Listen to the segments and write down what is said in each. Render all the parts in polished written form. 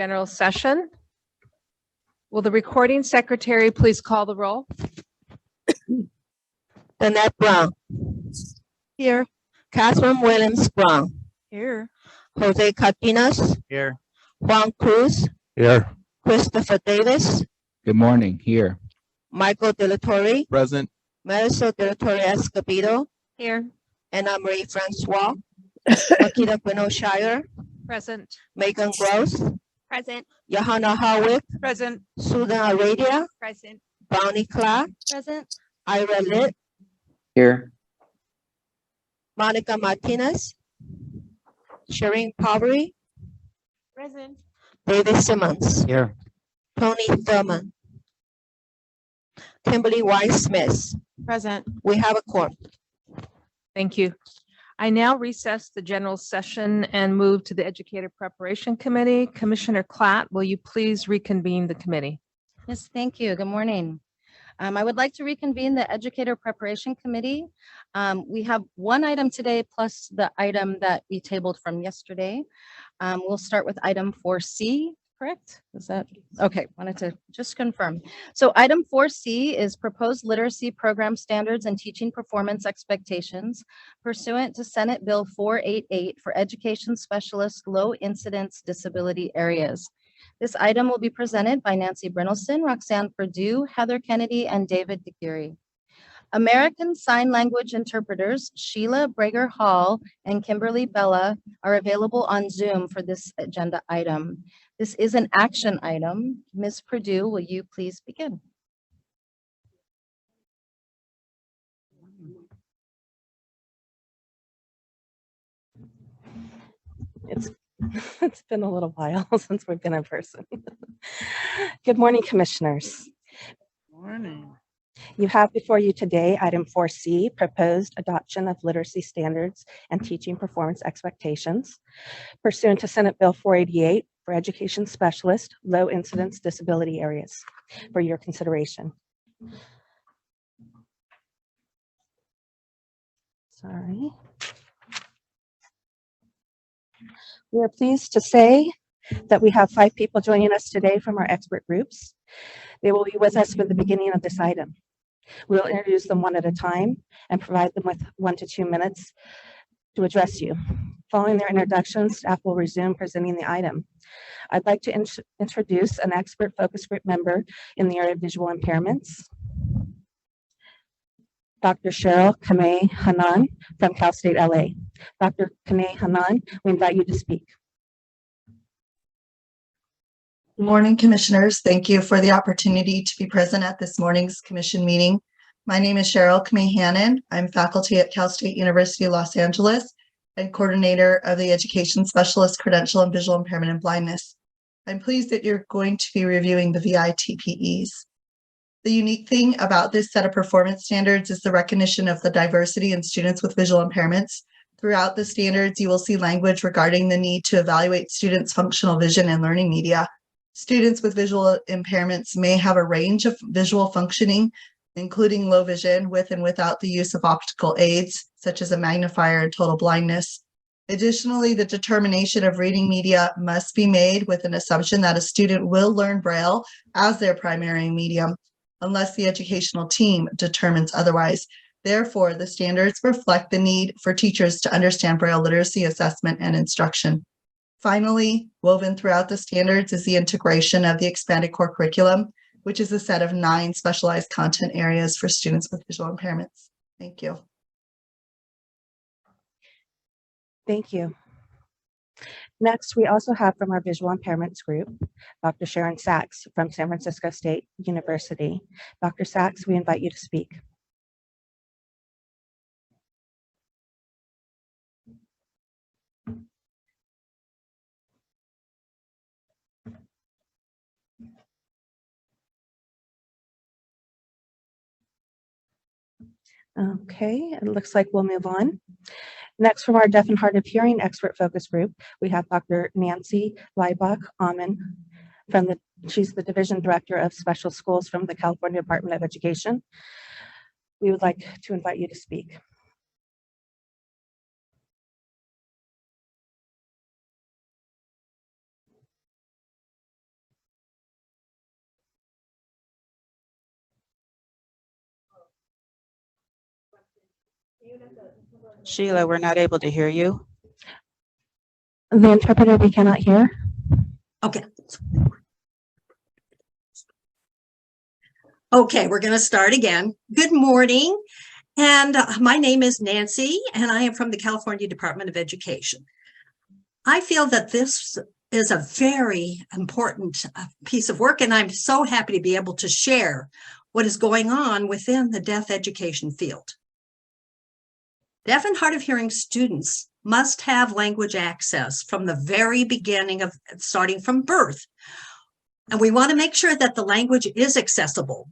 General session. Will the recording secretary please call the roll? Danette Brown. Here. Catherine Williams Brown. Here. Jose Cardenas. Here. Juan Cruz. Here. Christopher Davis. Good morning. Here. Michael De La Torre. Present. Marisol De La Torre Escobedo. Here. Anna Marie Francois. Makita Quino Shire. Present. Megan Gross. Present. Johanna Harwick. Present. Susan Aradia. Present. Bonnie Clark. Present. Ira Litt. Here. Monica Martinez. Shireen Povery. Present. David Simmons. Here. Tony Thurman. Kimberly Weiss Smith. Present. We have a quorum. Thank you. I now recess the general session and move to the Educator Preparation Committee. Commissioner Klatt, will you please reconvene the committee? Yes, thank you. Good morning. I would like to reconvene the Educator Preparation Committee. We have one item today plus the item that we tabled from yesterday. We'll start with item 4C, correct? Is that okay? Wanted to just confirm. So item 4C is proposed literacy program standards and teaching performance expectations pursuant to Senate Bill 488 for education specialists, low incidence disability areas. This item will be presented by Nancy Brynelson, Roxanne Purdue, Heather Kennedy, and David DeGeary. American Sign Language interpreters Sheila Brager Hall and Kimberly Bella are available on Zoom for this agenda item. This is an action item. Ms. Purdue, will you please begin? It's been a little while since we've been in person. Good morning, commissioners. Morning. You have before you today item 4C, proposed adoption of literacy standards and teaching performance expectations pursuant to Senate Bill 488 for education specialist, low incidence disability areas for your consideration. Sorry. We are pleased to say that we have 5 people joining us today from our expert groups. They will be with us for the beginning of this item. We will introduce them one at a time and provide them with 1 to 2 minutes to address you. Following their introductions, staff will resume presenting the item. I'd like to introduce an expert focus group member in the area of visual impairments, Dr. Cheryl Kamei Hanan from Cal State LA. Dr. Kamei Hanan, we invite you to speak. Good morning, commissioners. Thank you for the opportunity to be present at this morning's commission meeting. My name is Cheryl Kamei Hanan. I'm faculty at Cal State University, Los Angeles, and coordinator of the Education Specialist Credential in Visual Impairment and Blindness. I'm pleased that you're going to be reviewing the VITPEs. The unique thing about this set of performance standards is the recognition of the diversity in students with visual impairments. Throughout the standards, you will see language regarding the need to evaluate students' functional vision and learning media. Students with visual impairments may have a range of visual functioning, including low vision with and without the use of optical aids, such as a magnifier and total blindness. Additionally, the determination of reading media must be made with an assumption that a student will learn Braille as their primary medium, unless the educational team determines otherwise. Therefore, the standards reflect the need for teachers to understand Braille literacy assessment and instruction. Finally, woven throughout the standards is the integration of the expanded core curriculum, which is a set of 9 specialized content areas for students with visual impairments. Thank you. Thank you. Next, we also have from our visual impairments group, Dr. Sharon Sachs from San Francisco State University. Dr. Sachs, we invite you to speak. Okay, it looks like we'll move on. Next, from our deaf and hard of hearing expert focus group, we have Dr. Nancy Leibach-Amann she's the Division Director of Special Schools from the California Department of Education. We would like to invite you to speak. Sheila, we're not able to hear you. The interpreter we cannot hear. Okay. Okay, we're going to start again. Good morning. And my name is Nancy, and I am from the California Department of Education. I feel that this is a very important piece of work, and I'm so happy to be able to share what is going on within the deaf education field. Deaf and hard of hearing students must have language access from the very beginning of starting from birth. And we want to make sure that the language is accessible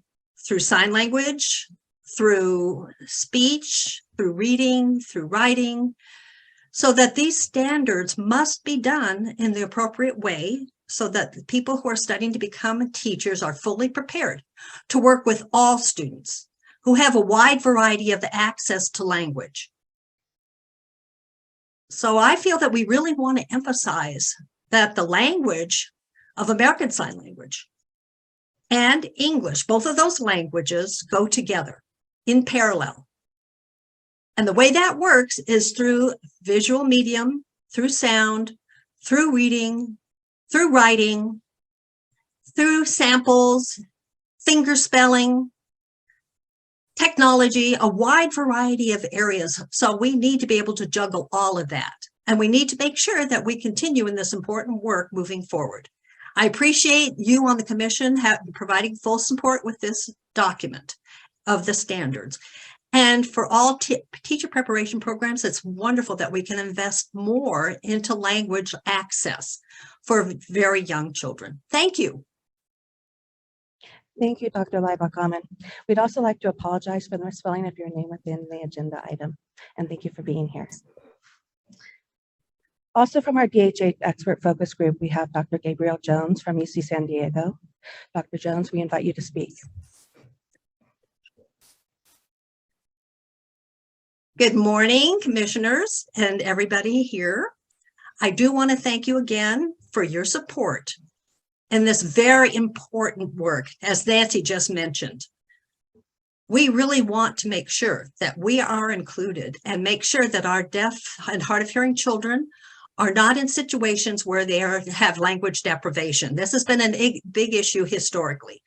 through sign language, through speech, through reading, through writing, so that these standards must be done in the appropriate way so that the people who are studying to become teachers are fully prepared to work with all students who have a wide variety of access to language. So I feel that we really want to emphasize that the language of American Sign Language and English, both of those languages go together in parallel. And the way that works is through visual medium, through sound, through reading, through writing, through samples, finger spelling, technology, a wide variety of areas. So we need to be able to juggle all of that. And we need to make sure that we continue in this important work moving forward. I appreciate you on the commission providing full support with this document of the standards. And for all teacher preparation programs, it's wonderful that we can invest more into language access for very young children. Thank you. Thank you, Dr. Libacommon. We'd also like to apologize for the misspelling of your name within the agenda item. And thank you for being here. Also from our DHA expert focus group, we have Dr. Gabriel Jones from UC San Diego. Dr. Jones, we invite you to speak. Good morning, commissioners and everybody here. I do want to thank you again for your support in this very important work, as Nancy just mentioned. We really want to make sure that we are included and make sure that our deaf and hard of hearing children are not in situations where they have language deprivation. This has been a big issue historically.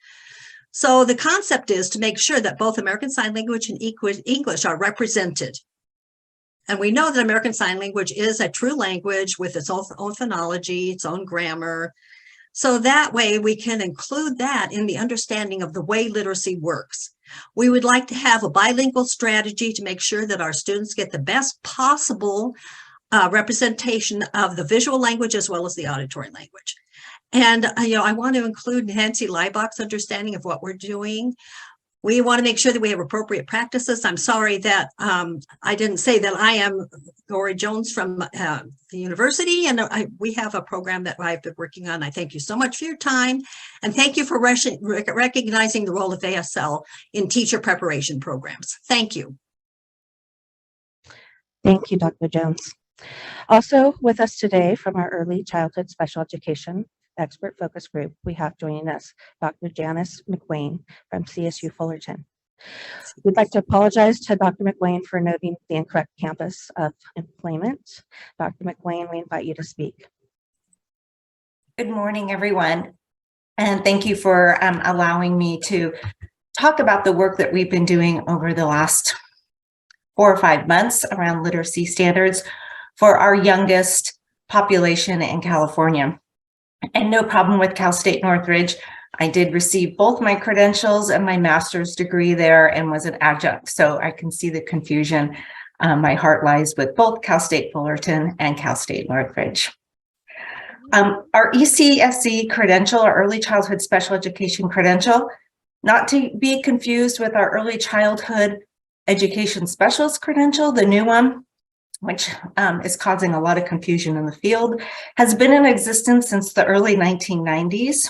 So the concept is to make sure that both American Sign Language and English are represented. And we know that American Sign Language is a true language with its own phonology, its own grammar. So that way we can include that in the understanding of the way literacy works. We would like to have a bilingual strategy to make sure that our students get the best possible representation of the visual language as well as the auditory language. And I want to include Nancy Leibach's understanding of what we're doing. We want to make sure that we have appropriate practices. I'm sorry that I didn't say that I am Lori Jones from the university, and we have a program that I've been working on. I thank you so much for your time, and thank you for recognizing the role of ASL in teacher preparation programs. Thank you. Thank you, Dr. Jones. Also with us today from our early childhood special education expert focus group, we have joining us Dr. Janice McWayne from CSU Fullerton. We'd like to apologize to Dr. McWayne for noting the incorrect campus of employment. Dr. McWayne, we invite you to speak. Good morning, everyone. And thank you for allowing me to talk about the work that we've been doing over the last 4 or 5 months around literacy standards for our youngest population in California. And no problem with Cal State Northridge. I did receive both my credentials and my master's degree there and was an adjunct. So I can see the confusion. My heart lies with both Cal State Fullerton and Cal State Northridge. Our ECSE credential, our early childhood special education credential, not to be confused with our early childhood education specialist credential, the new one, which is causing a lot of confusion in the field, has been in existence since the early 1990s.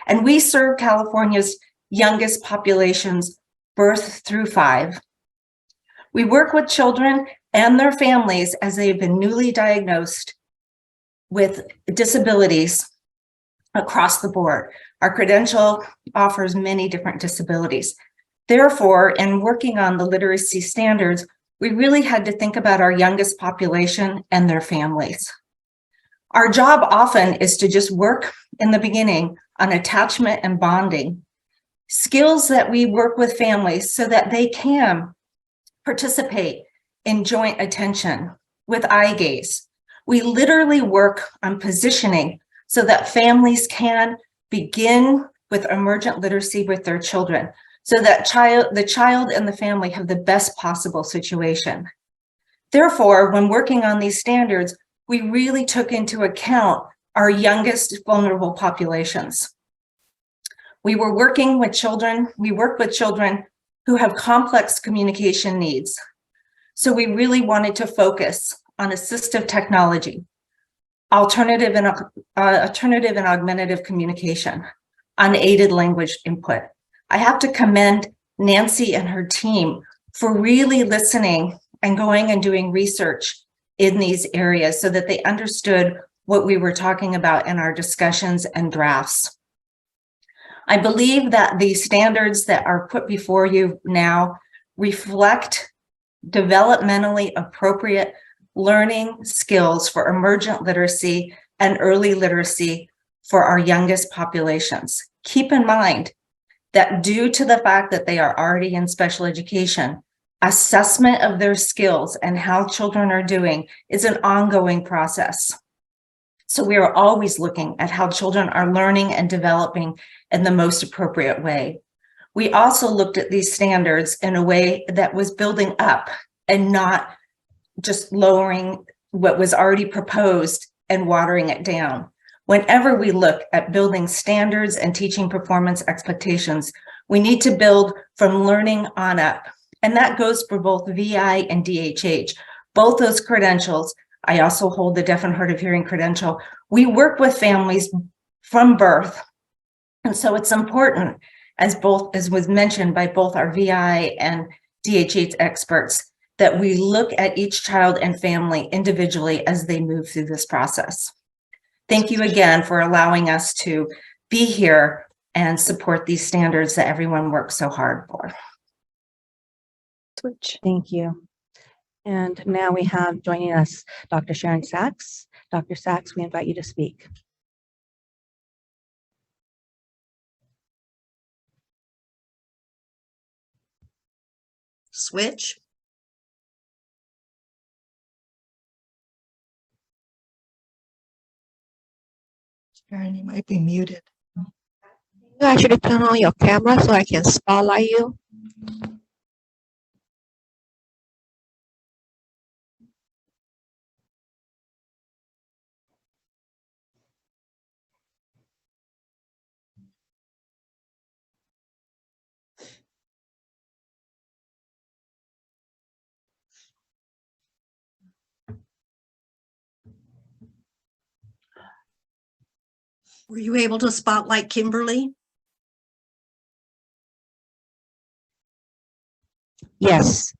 And we serve California's youngest populations, birth through 5. We work with children and their families as they've been newly diagnosed with disabilities across the board. Our credential offers many different disabilities. Therefore, in working on the literacy standards, we really had to think about our youngest population and their families. Our job often is to just work in the beginning on attachment and bonding, skills that we work with families so that they can participate in joint attention with eye gaze. We literally work on positioning so that families can begin with emergent literacy with their children, so that the child and the family have the best possible situation. Therefore, when working on these standards, we really took into account our youngest vulnerable populations. We work with children who have complex communication needs. So we really wanted to focus on assistive technology, alternative and augmentative communication, unaided language input. I have to commend Nancy and her team for really listening and going and doing research in these areas so that they understood what we were talking about in our discussions and drafts. I believe that the standards that are put before you now reflect developmentally appropriate learning skills for emergent literacy and early literacy for our youngest populations. Keep in mind that due to the fact that they are already in special education, assessment of their skills and how children are doing is an ongoing process. So we are always looking at how children are learning and developing in the most appropriate way. We also looked at these standards in a way that was building up and not just lowering what was already proposed and watering it down. Whenever we look at building standards and teaching performance expectations, we need to build from learning on up. And that goes for both VI and DHH. Both those credentials, I also hold the deaf and hard of hearing credential. We work with families from birth. And so it's important, as was mentioned by both our VI and DHH experts, that we look at each child and family individually as they move through this process. Thank you again for allowing us to be here and support these standards that everyone works so hard for. Thank you. And now we have joining us Dr. Sharon Sachs. Dr. Sachs, we invite you to speak. Switch. Sharon, you might be muted. You actually turn on your camera so I can spotlight you. Were you able to spotlight Kimberly? Yes.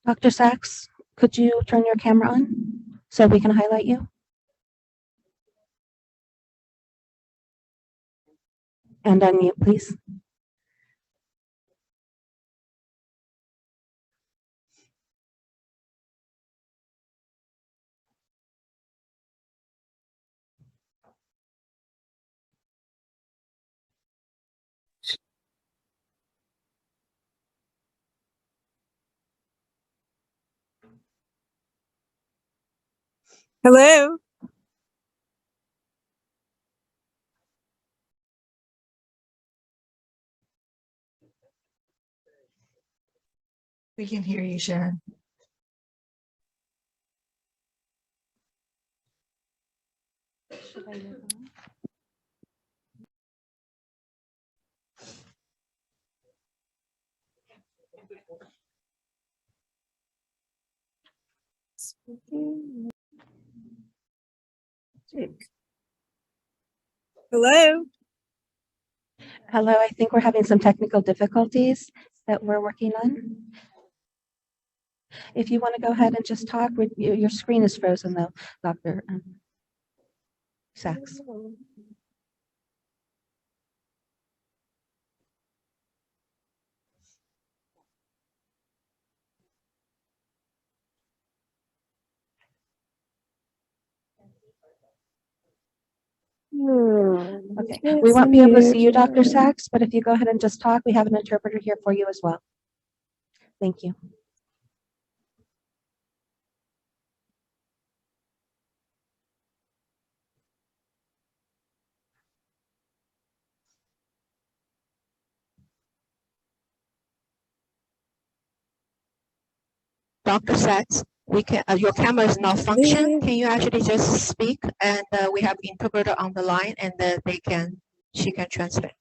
Dr. Sachs, could you turn your camera on so we can highlight you? And unmute, please. Hello. We can hear you, Sharon. Hello. Hello, I think we're having some technical difficulties that we're working on. If you want to go ahead and just talk, your screen is frozen though, Dr. Sachs. Okay, we won't be able to see you, Dr. Sachs, but if you go ahead and just talk, we have an interpreter here for you as well. Thank you. Dr. Sachs, we can, your camera is not function. Can you actually just speak? And we have interpreter on the line and she can translate.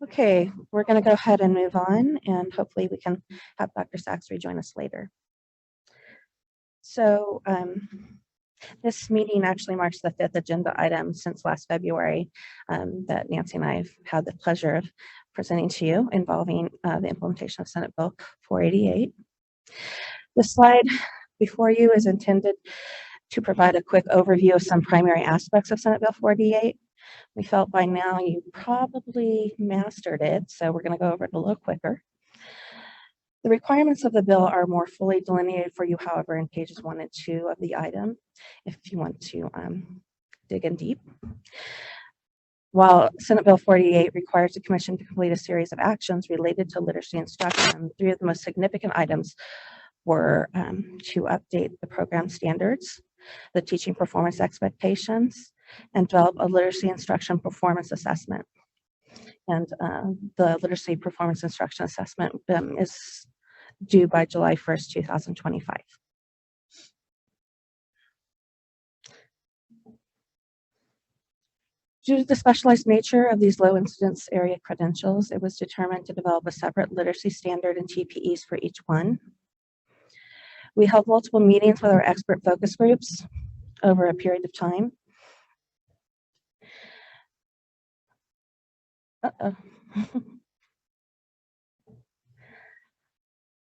Okay, we're going to go ahead and move on, and hopefully we can have Dr. Sachs rejoin us later. So this meeting actually marks the 5th agenda item since last February that Nancy and I have had the pleasure of presenting to you involving the implementation of Senate Bill 488. The slide before you is intended to provide a quick overview of some primary aspects of Senate Bill 488. We felt by now you probably mastered it, so we're going to go over it a little quicker. The requirements of the bill are more fully delineated for you, however, in pages 1 and 2 of the item, if you want to dig in deep. While Senate Bill 48 requires the Commission to complete a series of actions related to literacy instruction, 3 of the most significant items were to update the program standards, the teaching performance expectations, and develop a literacy instruction performance assessment. And the literacy performance instruction assessment is due by July 1st, 2025. Due to the specialized nature of these low incidence area credentials, it was determined to develop a separate literacy standard and TPEs for each one. We held multiple meetings with our expert focus groups over a period of time.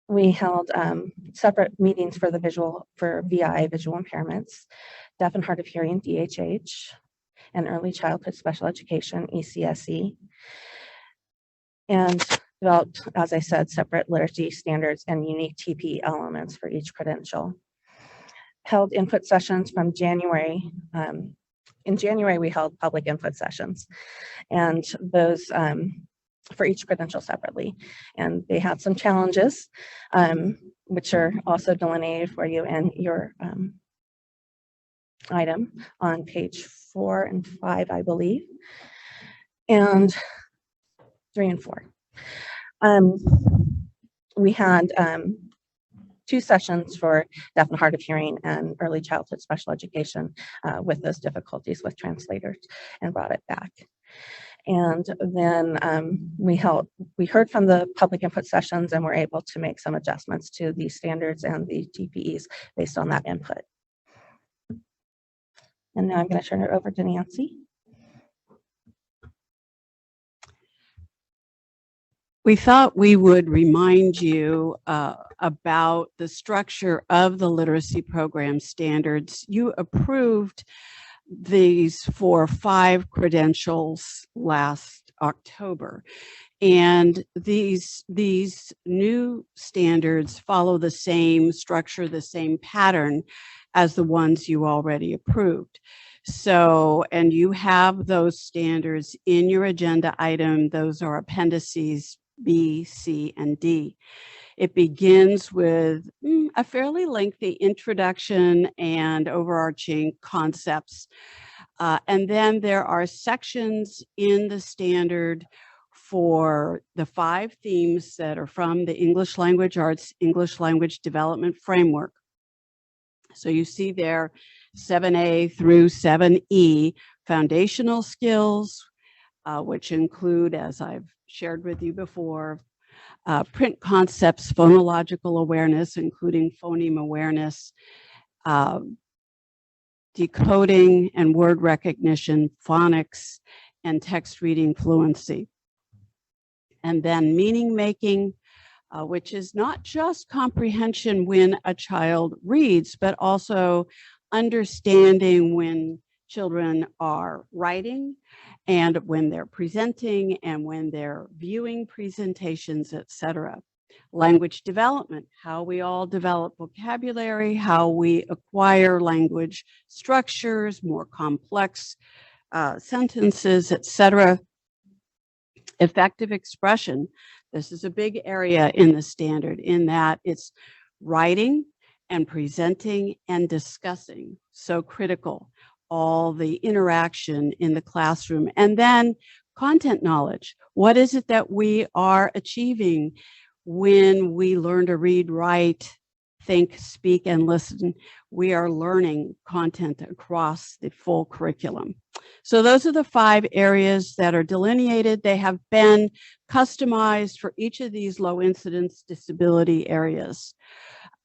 We held separate meetings for VI, visual impairments, deaf and hard of hearing, DHH, and early childhood special education, ECSE, and developed, as I said, separate literacy standards and unique TPE elements for each credential. Held input sessions from January. In January, we held public input sessions, and those for each credential separately. And they had some challenges, which are also delineated for you in your item on page 4 and 5, I believe, and 3 and 4. We had 2 sessions for deaf and hard of hearing and early childhood special education with those difficulties with translators, and brought it back. And then we heard from the public input sessions and were able to make some adjustments to the standards and the TPEs based on that input. And now I'm going to turn it over to Nancy. We thought we would remind you about the structure of the literacy program standards. You approved these for 5 credentials last October. And these new standards follow the same structure, the same pattern as the ones you already approved. So, and you have those standards in your agenda item. Those are appendices B, C, and D. It begins with a fairly lengthy introduction and overarching concepts. And then there are sections in the standard for the 5 themes that are from the English Language Arts, English Language Development Framework. So you see there 7A through 7E, foundational skills, which include, as I've shared with you before, print concepts, phonological awareness, including phoneme awareness, decoding and word recognition, phonics, and text reading fluency. And then meaning making, which is not just comprehension when a child reads, but also understanding when children are writing and when they're presenting and when they're viewing presentations, etc. Language development, how we all develop vocabulary, how we acquire language structures, more complex sentences, etc. Effective expression. This is a big area in the standard in that it's writing and presenting and discussing. So critical, all the interaction in the classroom. And then content knowledge. What is it that we are achieving when we learn to read, write, think, speak, and listen? We are learning content across the full curriculum. So those are the 5 areas that are delineated. They have been customized for each of these low incidence disability areas.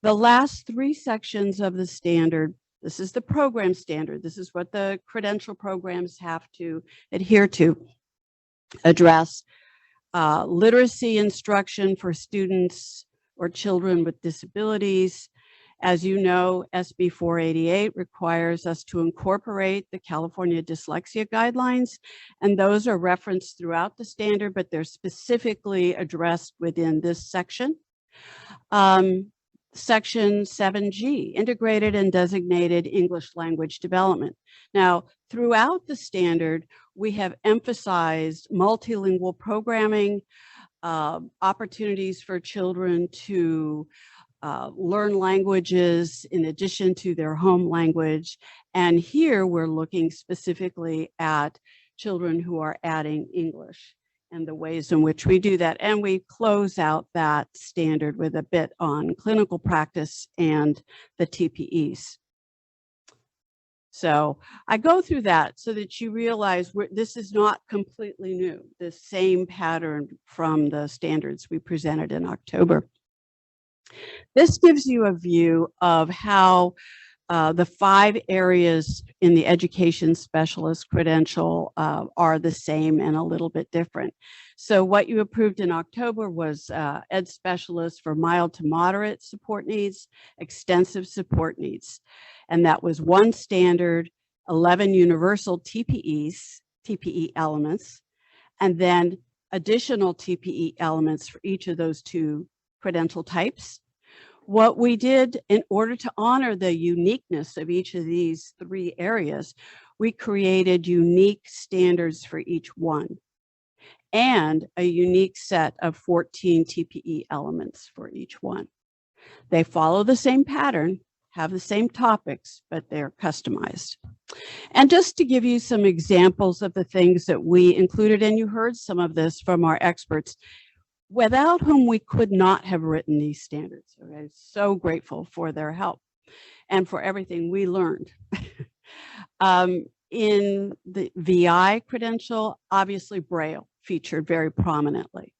The last 3 sections of the standard, this is the program standard. This is what the credential programs have to adhere to, address literacy instruction for students or children with disabilities. As you know, SB 488 requires us to incorporate the California Dyslexia Guidelines, and those are referenced throughout the standard, but they're specifically addressed within this section. Section 7G, Integrated and Designated English Language Development. Now, throughout the standard, we have emphasized multilingual programming, opportunities for children to learn languages in addition to their home language. And here we're looking specifically at children who are adding English and the ways in which we do that. And we close out that standard with a bit on clinical practice and the TPEs. So I go through that so that you realize this is not completely new, the same pattern from the standards we presented in October. This gives you a view of how the 5 areas in the education specialist credential are the same and a little bit different. So what you approved in October was ed specialist for mild to moderate support needs, extensive support needs. And that was 1 standard, 11 universal TPE elements, and then additional TPE elements for each of those 2 credential types. What we did in order to honor the uniqueness of each of these 3 areas, we created unique standards for each one and a unique set of 14 TPE elements for each one. They follow the same pattern, have the same topics, but they're customized. And just to give you some examples of the things that we included, and you heard some of this from our experts, without whom we could not have written these standards. I'm so grateful for their help and for everything we learned. In the VI credential, obviously Braille featured very prominently,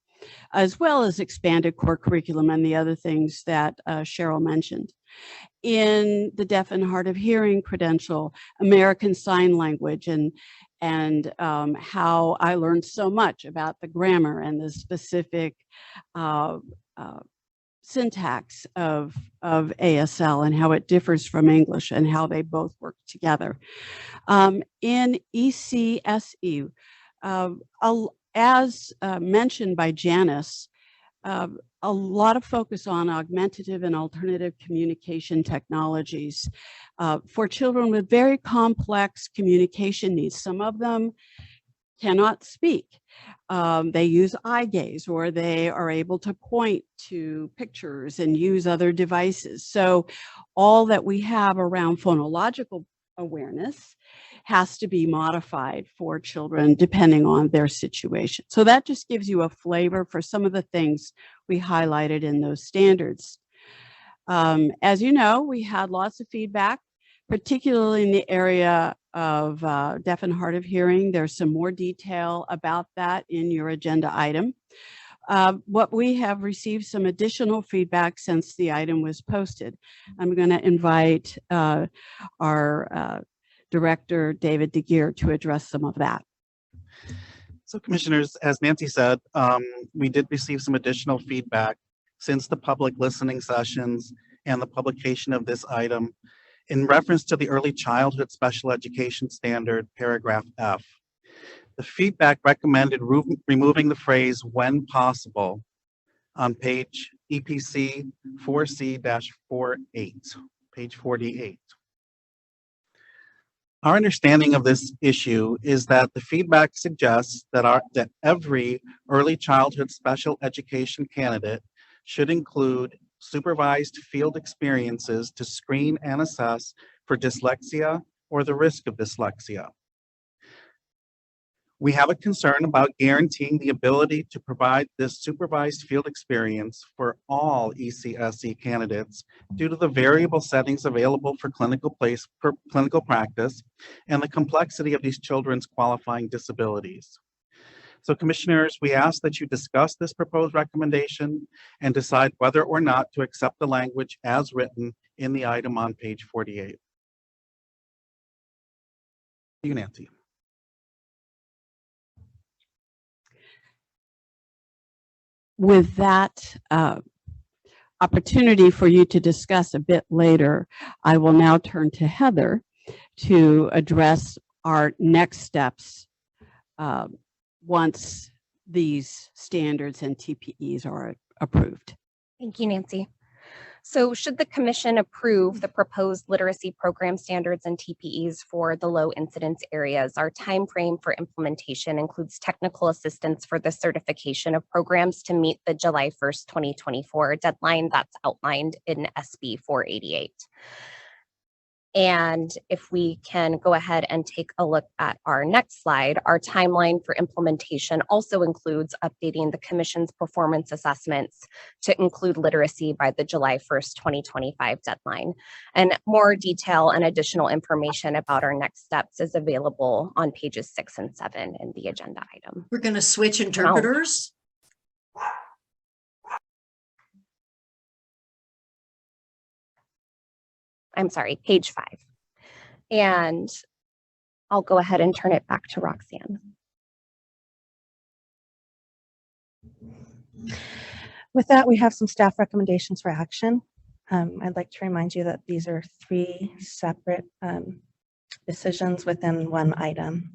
as well as expanded core curriculum and the other things that Cheryl mentioned. In the deaf and hard of hearing credential, American Sign Language and how I learned so much about the grammar and the specific syntax of ASL and how it differs from English and how they both work together. In ECSE, as mentioned by Janice, a lot of focus on augmentative and alternative communication technologies for children with very complex communication needs. Some of them cannot speak. They use eye gaze, or they are able to point to pictures and use other devices. So all that we have around phonological awareness has to be modified for children depending on their situation. So that just gives you a flavor for some of the things we highlighted in those standards. As you know, we had lots of feedback, particularly in the area of deaf and hard of hearing. There's some more detail about that in your agenda item. What we have received some additional feedback since the item was posted. I'm going to invite our Director David DeGeer to address some of that. So commissioners, as Nancy said, we did receive some additional feedback since the public listening sessions and the publication of this item in reference to the early childhood special education standard, paragraph F. The feedback recommended removing the phrase "when possible" on page EPC 4C-48, page 48. Our understanding of this issue is that the feedback suggests that every early childhood special education candidate should include supervised field experiences to screen and assess for dyslexia or the risk of dyslexia. We have a concern about guaranteeing the ability to provide this supervised field experience for all ECSE candidates due to the variable settings available for clinical practice and the complexity of these children's qualifying disabilities. So commissioners, we ask that you discuss this proposed recommendation and decide whether or not to accept the language as written in the item on page 48. You, Nancy. With that opportunity for you to discuss a bit later, I will now turn to Heather to address our next steps once these standards and TPEs are approved. Thank you, Nancy. So should the commission approve the proposed literacy program standards and TPEs for the low incidence areas, our time frame for implementation includes technical assistance for the certification of programs to meet the July 1st, 2024 deadline that's outlined in SB 488. And if we can go ahead and take a look at our next slide, our timeline for implementation also includes updating the commission's performance assessments to include literacy by the July 1st, 2025 deadline. And more detail and additional information about our next steps is available on pages 6 and 7 in the agenda item. We're going to switch interpreters. I'm sorry, page 5. And I'll go ahead and turn it back to Roxanne. With that, we have some staff recommendations for action. I'd like to remind you that these are 3 separate decisions within one item.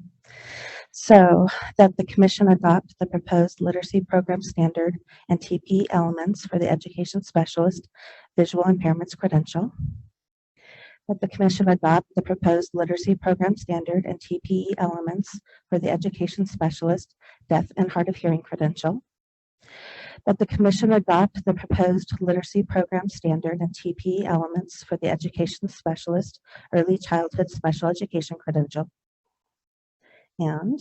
So that the commission adopt the proposed literacy program standard and TPE elements for the education specialist visual impairments credential. That the commission adopt the proposed literacy program standard and TPE elements for the education specialist deaf and hard of hearing credential. That the commission adopt the proposed literacy program standard and TPE elements for the education specialist early childhood special education credential. And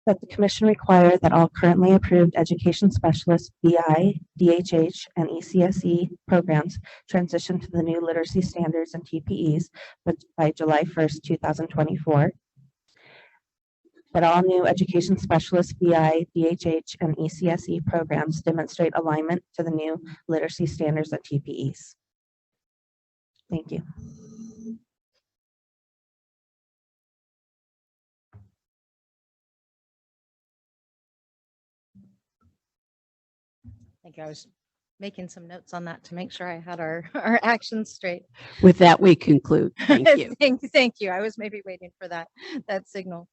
that the commission require that all currently approved education specialist BI, DHH, and ECSE programs transition to the new literacy standards and TPEs by July 1st, 2024. That all new education specialist BI, DHH, and ECSE programs demonstrate alignment to the new literacy standards and TPEs. Thank you. Thank you. I was making some notes on that to make sure I had our actions straight. With that, we conclude. Thank you. Thank you. I was maybe waiting for that signal.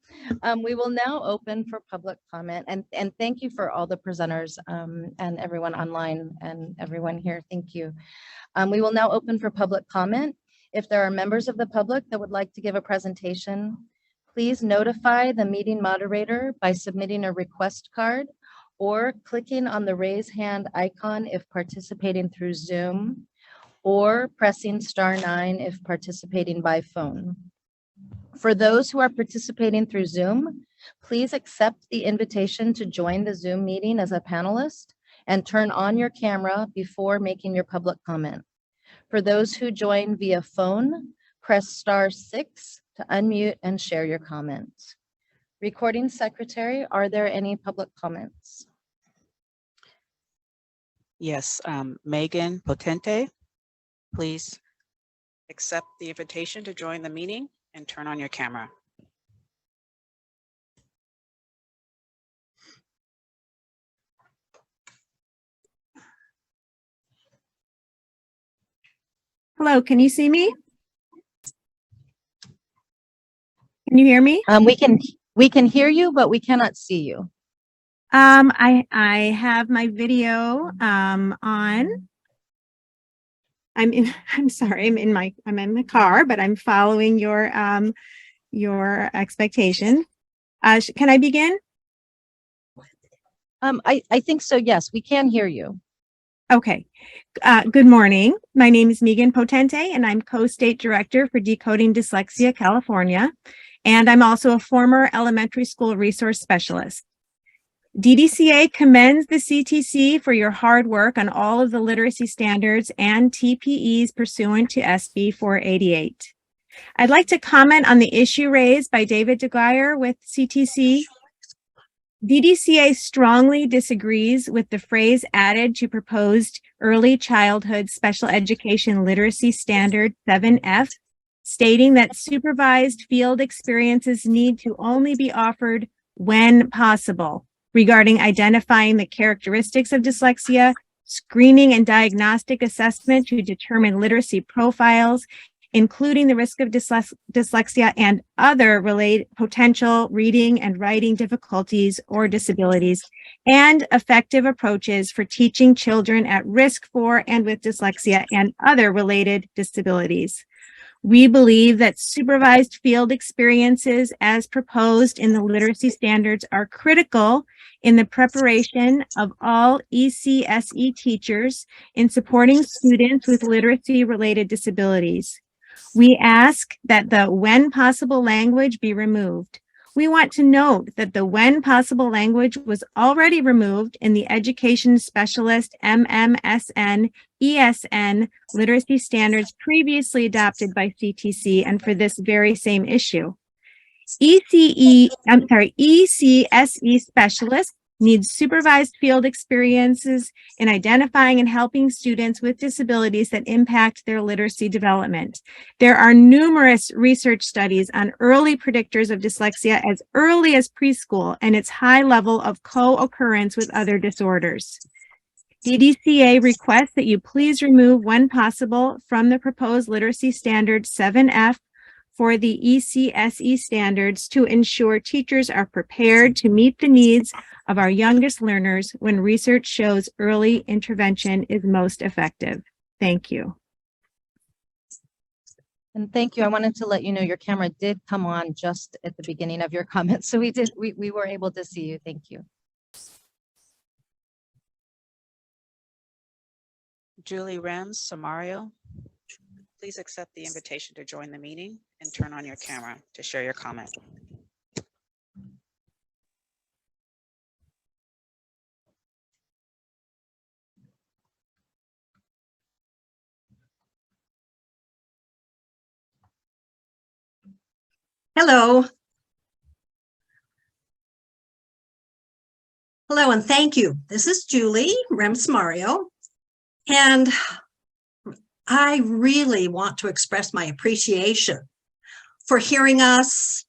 We will now open for public comment, and thank you for all the presenters and everyone online and everyone here. Thank you. We will now open for public comment. If there are members of the public that would like to give a presentation, please notify the meeting moderator by submitting a request card or clicking on the raise hand icon if participating through Zoom, or pressing *9 if participating by phone. For those who are participating through Zoom, please accept the invitation to join the Zoom meeting as a panelist and turn on your camera before making your public comment. For those who join via phone, press *6 to unmute and share your comments. Recording secretary, are there any public comments? Yes, Megan Potente, please accept the invitation to join the meeting and turn on your camera. Hello, can you see me? Can you hear me? We can hear you, but we cannot see you. I have my video on. I'm sorry, I'm in the car, but I'm following your expectation. Can I begin? I think so. Yes, we can hear you. Okay. Good morning. My name is Megan Potente, and I'm co-state director for Decoding Dyslexia California. And I'm also a former elementary school resource specialist. DDCA commends the CTC for your hard work on all of the literacy standards and TPEs pursuant to SB 488. I'd like to comment on the issue raised by David DeGuire with CTC. DDCA strongly disagrees with the phrase added to proposed Early Childhood Special Education Literacy Standard 7F, stating that supervised field experiences need to only be offered when possible, regarding identifying the characteristics of dyslexia, screening and diagnostic assessment to determine literacy profiles, including the risk of dyslexia and other related potential reading and writing difficulties or disabilities, and effective approaches for teaching children at risk for and with dyslexia and other related disabilities. We believe that supervised field experiences as proposed in the literacy standards are critical in the preparation of all ECSE teachers in supporting students with literacy-related disabilities. We ask that the when possible language be removed. We want to note that the when possible language was already removed in the Education Specialist MMSN ESN literacy standards previously adopted by CTC and for this very same issue. ECSE specialists need supervised field experiences in identifying and helping students with disabilities that impact their literacy development. There are numerous research studies on early predictors of dyslexia as early as preschool and its high level of co-occurrence with other disorders. DDCA requests that you please remove when possible from the proposed literacy standard 7F for the ECSE standards to ensure teachers are prepared to meet the needs of our youngest learners when research shows early intervention is most effective. Thank you. And thank you. I wanted to let you know your camera did come on just at the beginning of your comments. So we were able to see you. Thank you. Julie Rems Samario, please accept the invitation to join the meeting and turn on your camera to share your comment. Hello. Hello, and thank you. This is Julie Rems-Mario, and I really want to express my appreciation for hearing us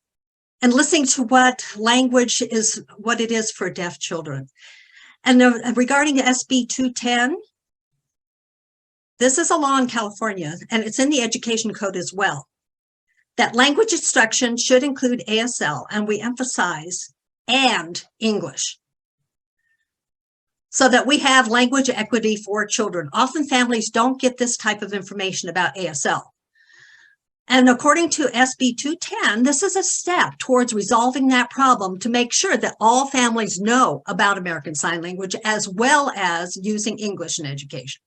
and listening to what language is, what it is for deaf children. And regarding SB 210, this is a law in California, and it's in the education code as well, that language instruction should include ASL, and we emphasize and English, so that we have language equity for children. Often families don't get this type of information about ASL. And according to SB 210, this is a step towards resolving that problem to make sure that all families know about American Sign Language as well as using English in education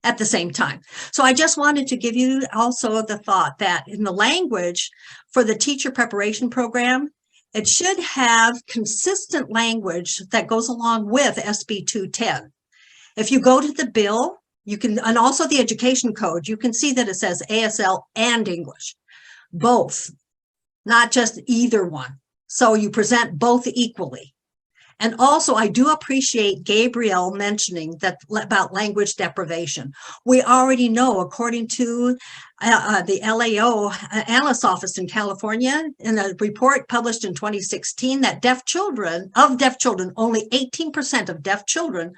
at the same time. So I just wanted to give you also the thought that in the language for the teacher preparation program, it should have consistent language that goes along with SB 210. If you go to the bill, you can, and also the education code, you can see that it says ASL and English, both, not just either one. So you present both equally. And also, I do appreciate Gabriel mentioning that about language deprivation. We already know, according to the LAO Analyst's Office in California, in a report published in 2016, that only 18% of deaf children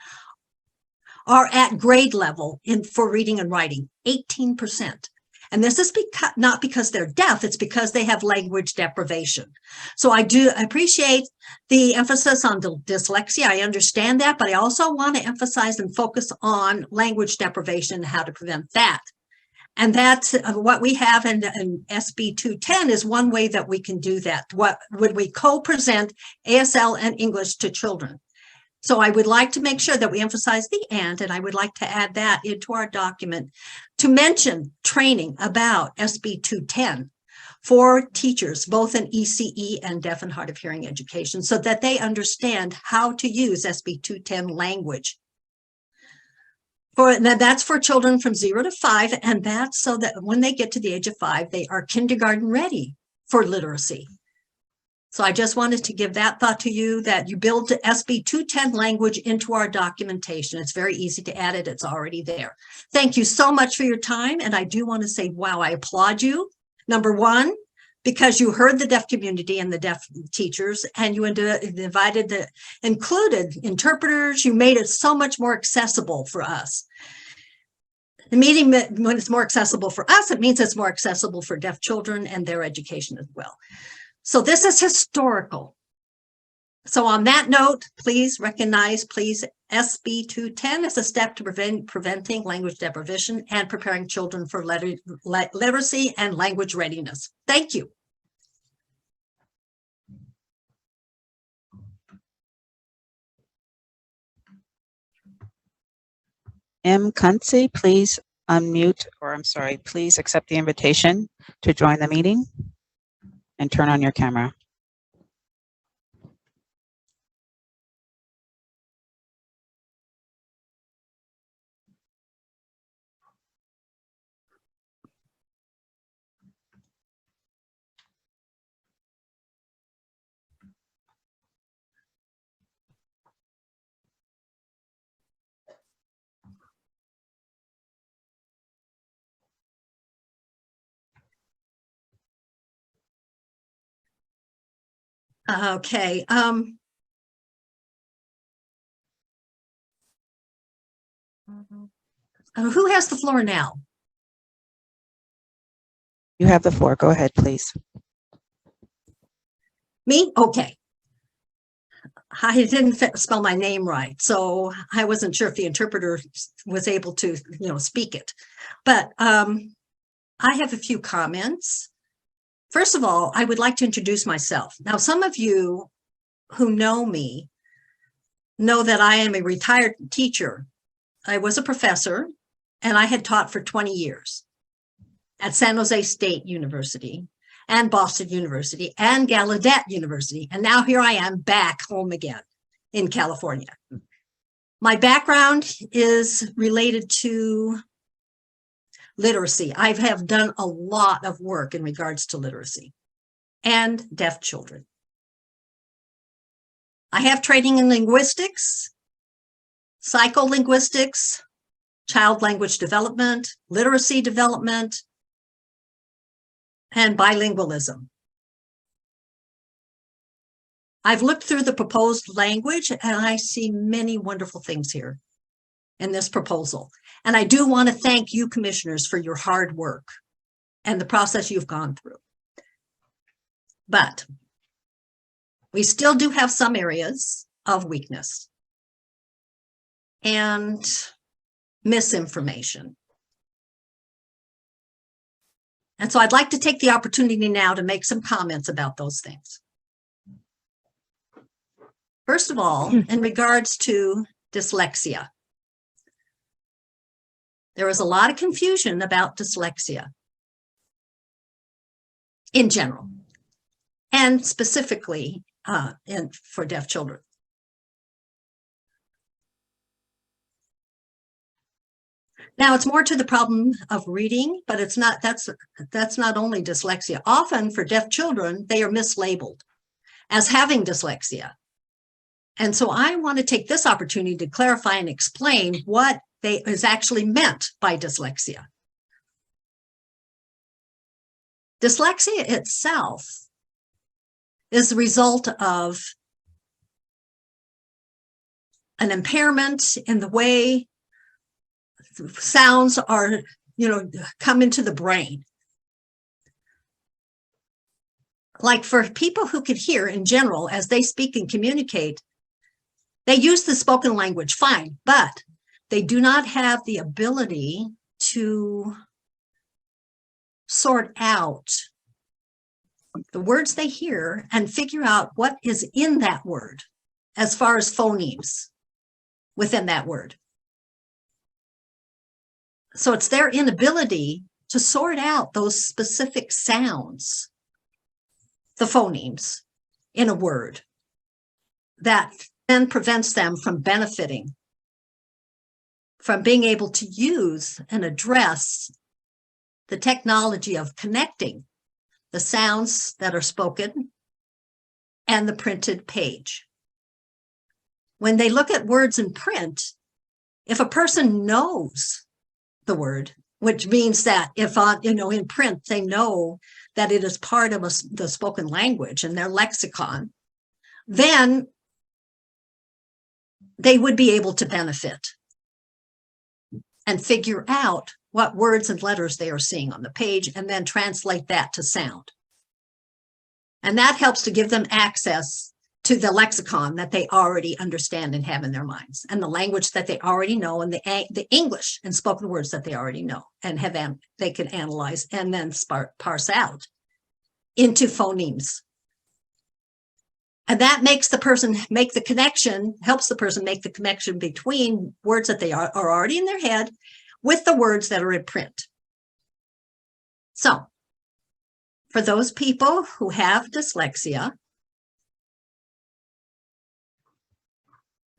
are at grade level for reading and writing, 18%. And this is not because they're deaf, it's because they have language deprivation. So I do appreciate the emphasis on dyslexia. I understand that, but I also want to emphasize and focus on language deprivation and how to prevent that. And that's what we have in SB 210 is one way that we can do that. What would we co-present ASL and English to children? So I would like to make sure that we emphasize the and I would like to add that into our document to mention training about SB 210 for teachers, both in ECE and deaf and hard of hearing education, so that they understand how to use SB 210 language. That's for children from 0 to 5, and that's so that when they get to the age of 5, they are kindergarten ready for literacy. So I just wanted to give that thought to you, that you build the SB 210 language into our documentation. It's very easy to add it. It's already there. Thank you so much for your time. And I do want to say, wow, I applaud you. Number one, because you heard the deaf community and the deaf teachers, and you included interpreters. You made it so much more accessible for us. The meeting, when it's more accessible for us, it means it's more accessible for deaf children and their education as well. So this is historical. So on that note, please recognize, SB 210 as a step to preventing language deprivation and preparing children for literacy and language readiness. Thank you. M. Kunze, please unmute, or I'm sorry, please accept the invitation to join the meeting and turn on your camera. Okay. Who has the floor now? You have the floor. Go ahead, please. Me? Okay. I didn't spell my name right, so I wasn't sure if the interpreter was able to, speak it. But I have a few comments. First of all, I would like to introduce myself. Now, some of you who know me know that I am a retired teacher. I was a professor, and I had taught for 20 years at San Jose State University and Boston University and Gallaudet University. And now here I am back home again in California. My background is related to literacy. I have done a lot of work in regards to literacy and deaf children. I have training in linguistics, psycholinguistics, child language development, literacy development, and bilingualism. I've looked through the proposed language and I see many wonderful things here in this proposal. And I do want to thank you, commissioners, for your hard work and the process you've gone through. But we still do have some areas of weakness and misinformation. And so I'd like to take the opportunity now to make some comments about those things. First of all, in regards to dyslexia, there is a lot of confusion about dyslexia in general, and specifically for deaf children. Now, it's more to the problem of reading, but it's not. That's not only dyslexia. Often for deaf children, they are mislabeled as having dyslexia. And so I want to take this opportunity to clarify and explain what is actually meant by dyslexia. Dyslexia itself is the result of an impairment in the way sounds are, come into the brain. Like for people who could hear in general, as they speak and communicate, they use the spoken language fine, but they do not have the ability to sort out the words they hear and figure out what is in that word as far as phonemes within that word. So it's their inability to sort out those specific sounds, the phonemes in a word, that then prevents them from benefiting from being able to use and address the technology of connecting the sounds that are spoken and the printed page. When they look at words in print, if a person knows the word, which means that if in print they know that it is part of the spoken language and their lexicon, then they would be able to benefit and figure out what words and letters they are seeing on the page and then translate that to sound. And that helps to give them access to the lexicon that they already understand and have in their minds, and the language that they already know, and the English and spoken words that they already know and they can analyze and then parse out into phonemes. And that makes the person make the connection, helps the person make the connection between words that they are already in their head with the words that are in print. So, for those people who have dyslexia,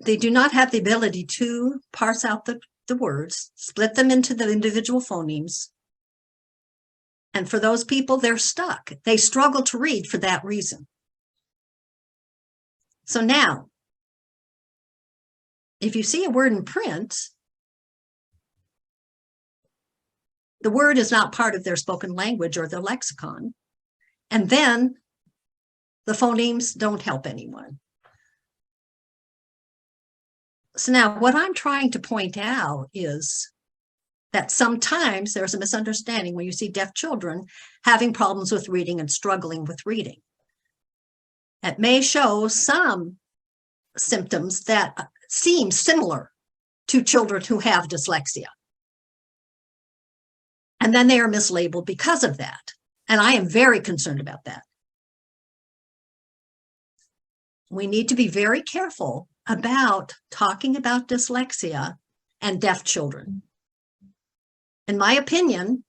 they do not have the ability to parse out the words, split them into the individual phonemes. And for those people, they're stuck. They struggle to read for that reason. So now, if you see a word in print, the word is not part of their spoken language or their lexicon. And then the phonemes don't help anyone. So now what I'm trying to point out is that sometimes there's a misunderstanding when you see deaf children having problems with reading and struggling with reading. It may show some symptoms that seem similar to children who have dyslexia. And then they are mislabeled because of that. And I am very concerned about that. We need to be very careful about talking about dyslexia and deaf children. In my opinion,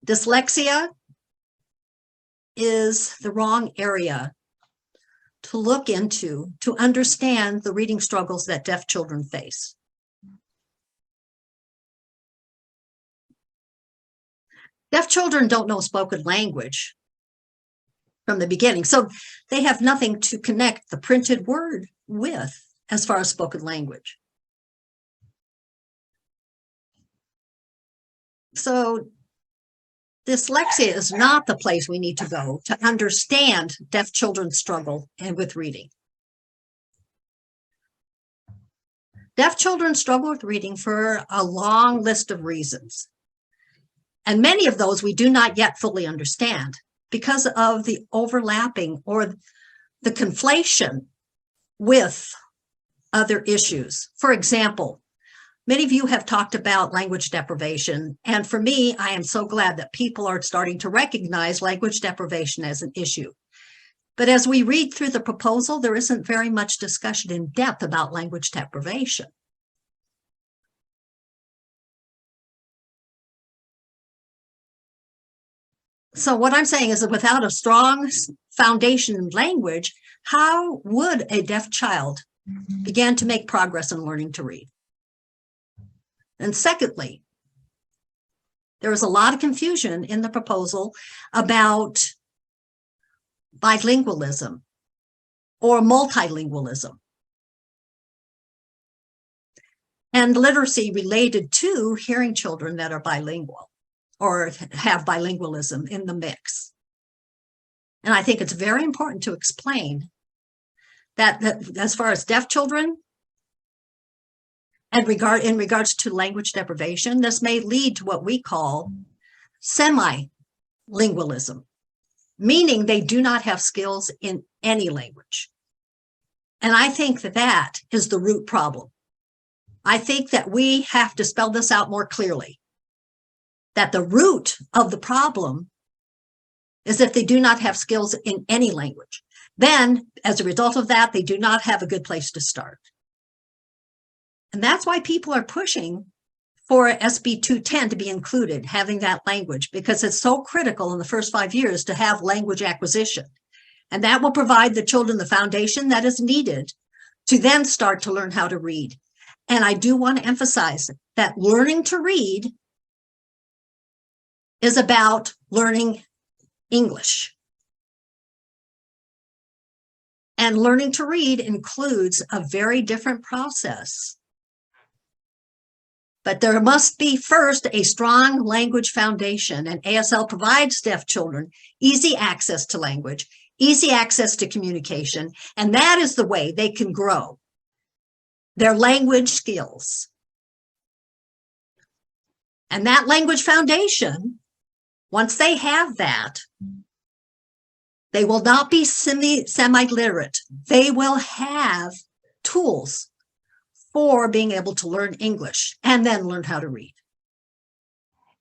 dyslexia is the wrong area to look into to understand the reading struggles that deaf children face. Deaf children don't know spoken language from the beginning, so they have nothing to connect the printed word with as far as spoken language. So dyslexia is not the place we need to go to understand deaf children's struggle and with reading. Deaf children struggle with reading for a long list of reasons. And many of those we do not yet fully understand because of the overlapping or the conflation with other issues. For example, many of you have talked about language deprivation. And for me, I am so glad that people are starting to recognize language deprivation as an issue. But as we read through the proposal, there isn't very much discussion in depth about language deprivation. So what I'm saying is that without a strong foundation in language, how would a deaf child begin to make progress in learning to read? And secondly, there is a lot of confusion in the proposal about bilingualism or multilingualism and literacy related to hearing children that are bilingual or have bilingualism in the mix. And I think it's very important to explain that as far as deaf children, And in regards to language deprivation, this may lead to what we call semi-lingualism, meaning they do not have skills in any language. And I think that that is the root problem. I think that we have to spell this out more clearly, that the root of the problem is if they do not have skills in any language. Then, as a result of that, they do not have a good place to start. And that's why people are pushing for SB 210 to be included, having that language, because it's so critical in the first 5 years to have language acquisition. And that will provide the children the foundation that is needed to then start to learn how to read. And I do want to emphasize that learning to read is about learning English. And learning to read includes a very different process. But there must be first a strong language foundation, and ASL provides deaf children easy access to language, easy access to communication, and that is the way they can grow their language skills. And that language foundation, once they have that, they will not be semi-literate. They will have tools for being able to learn English and then learn how to read.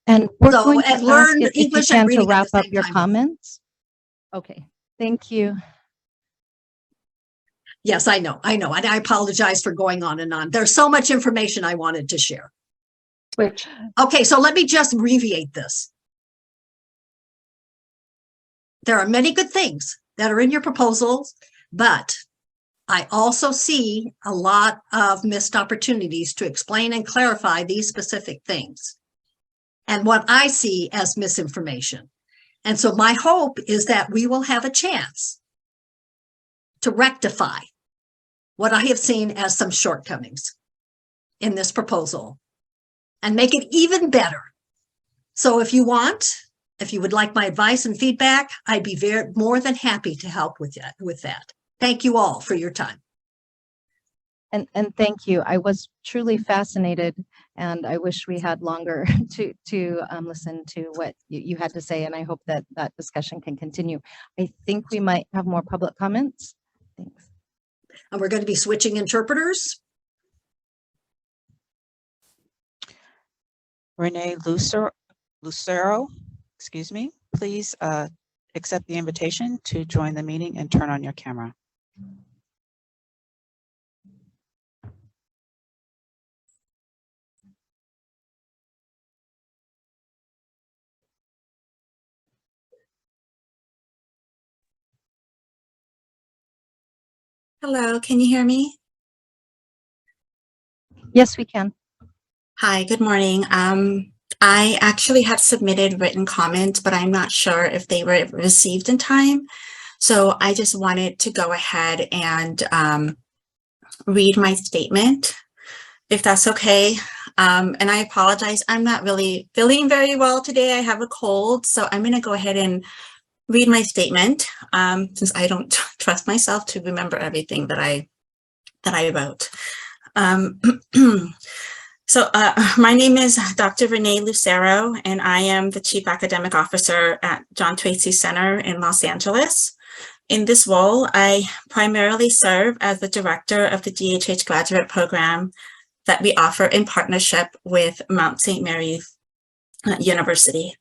And we're So, going to and learn ask if you English and can to reading at wrap the up same your time. comments. Okay, thank you. Yes, I know. And I apologize for going on and on. There's so much information I wanted to share. Okay, so let me just abbreviate this. There are many good things that are in your proposals, but I also see a lot of missed opportunities to explain and clarify these specific things and what I see as misinformation. And so my hope is that we will have a chance to rectify what I have seen as some shortcomings in this proposal and make it even better. So if you would like my advice and feedback, I'd be more than happy to help with that. Thank you all for your time. And thank you. I was truly fascinated, and I wish we had longer to listen to what you had to say, and I hope that that discussion can continue. I think we might have more public comments. Thanks. And we're going to be switching interpreters. Renee Lucero, excuse me, please accept the invitation to join the meeting and turn on your camera. Hello, can you hear me? Yes, we can. Hi, good morning. I actually have submitted written comments, but I'm not sure if they were received in time. So I just wanted to go ahead and read my statement, if that's okay. And I apologize, I'm not really feeling very well today. I have a cold, so I'm going to go ahead and read my statement, since I don't trust myself to remember everything that I wrote. So my name is Dr. Renee Lucero, and I am the Chief Academic Officer at John Tracy Center in Los Angeles. In this role, I primarily serve as the director of the DHH graduate program that we offer in partnership with Mount St. Mary's University.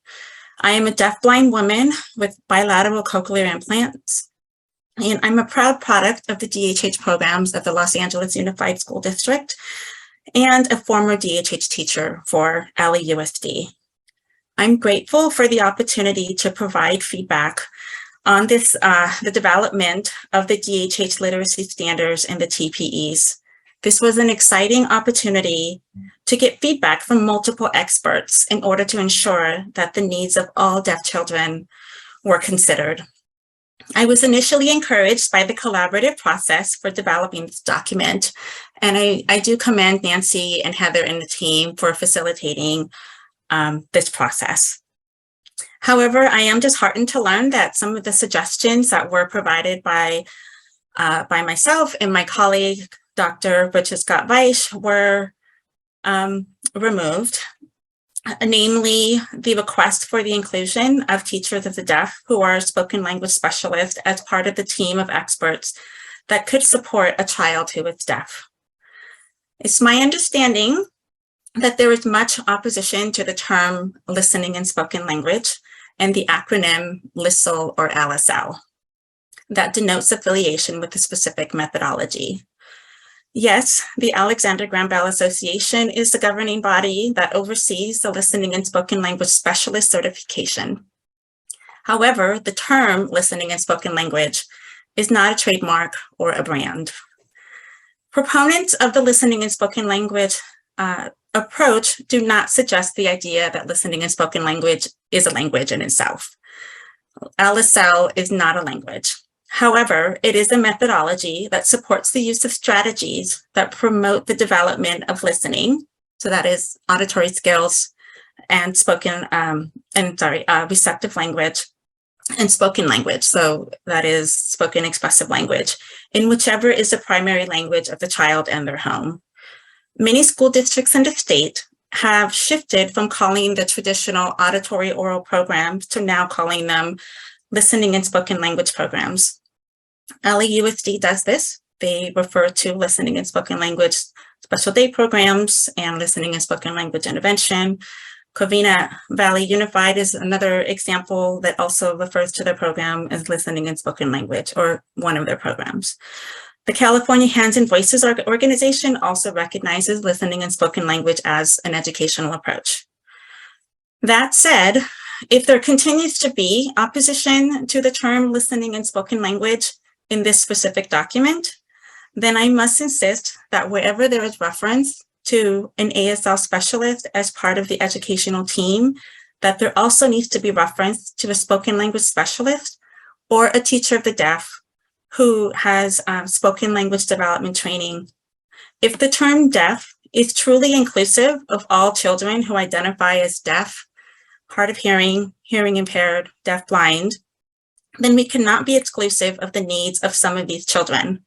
I am a deafblind woman with bilateral cochlear implants, and I'm a proud product of the DHH programs of the Los Angeles Unified School District and a former DHH teacher for LAUSD. I'm grateful for the opportunity to provide feedback on this, the development of the DHH literacy standards and the TPEs. This was an exciting opportunity to get feedback from multiple experts in order to ensure that the needs of all deaf children were considered. I was initially encouraged by the collaborative process for developing this document, and I do commend Nancy and Heather and the team for facilitating this process. However, I am disheartened to learn that some of the suggestions that were provided by myself and my colleague, Dr. Richard Scott Weiss, were removed, namely the request for the inclusion of teachers of the deaf who are spoken language specialists as part of the team of experts that could support a child who is deaf. It's my understanding that there is much opposition to the term listening and spoken language and the acronym LISL or LSL that denotes affiliation with a specific methodology. Yes, the Alexander Graham Bell Association is the governing body that oversees the listening and spoken language specialist certification. However, the term listening and spoken language is not a trademark or a brand. Proponents of the listening and spoken language approach do not suggest the idea that listening and spoken language is a language in itself. LSL is not a language. However, it is a methodology that supports the use of strategies that promote the development of listening. So that is auditory skills and receptive language and spoken language. So that is spoken expressive language in whichever is the primary language of the child and their home. Many school districts in the state have shifted from calling the traditional auditory oral programs to now calling them listening and spoken language programs. LAUSD does this. They refer to listening and spoken language special day programs and listening and spoken language intervention. Covina Valley Unified is another example that also refers to their program as listening and spoken language, or one of their programs. The California Hands and Voices organization also recognizes listening and spoken language as an educational approach. That said, if there continues to be opposition to the term listening and spoken language in this specific document, then I must insist that wherever there is reference to an ASL specialist as part of the educational team, that there also needs to be reference to a spoken language specialist or a teacher of the deaf who has spoken language development training. If the term deaf is truly inclusive of all children who identify as deaf, hard of hearing, hearing impaired, deaf blind, then we cannot be exclusive of the needs of some of these children.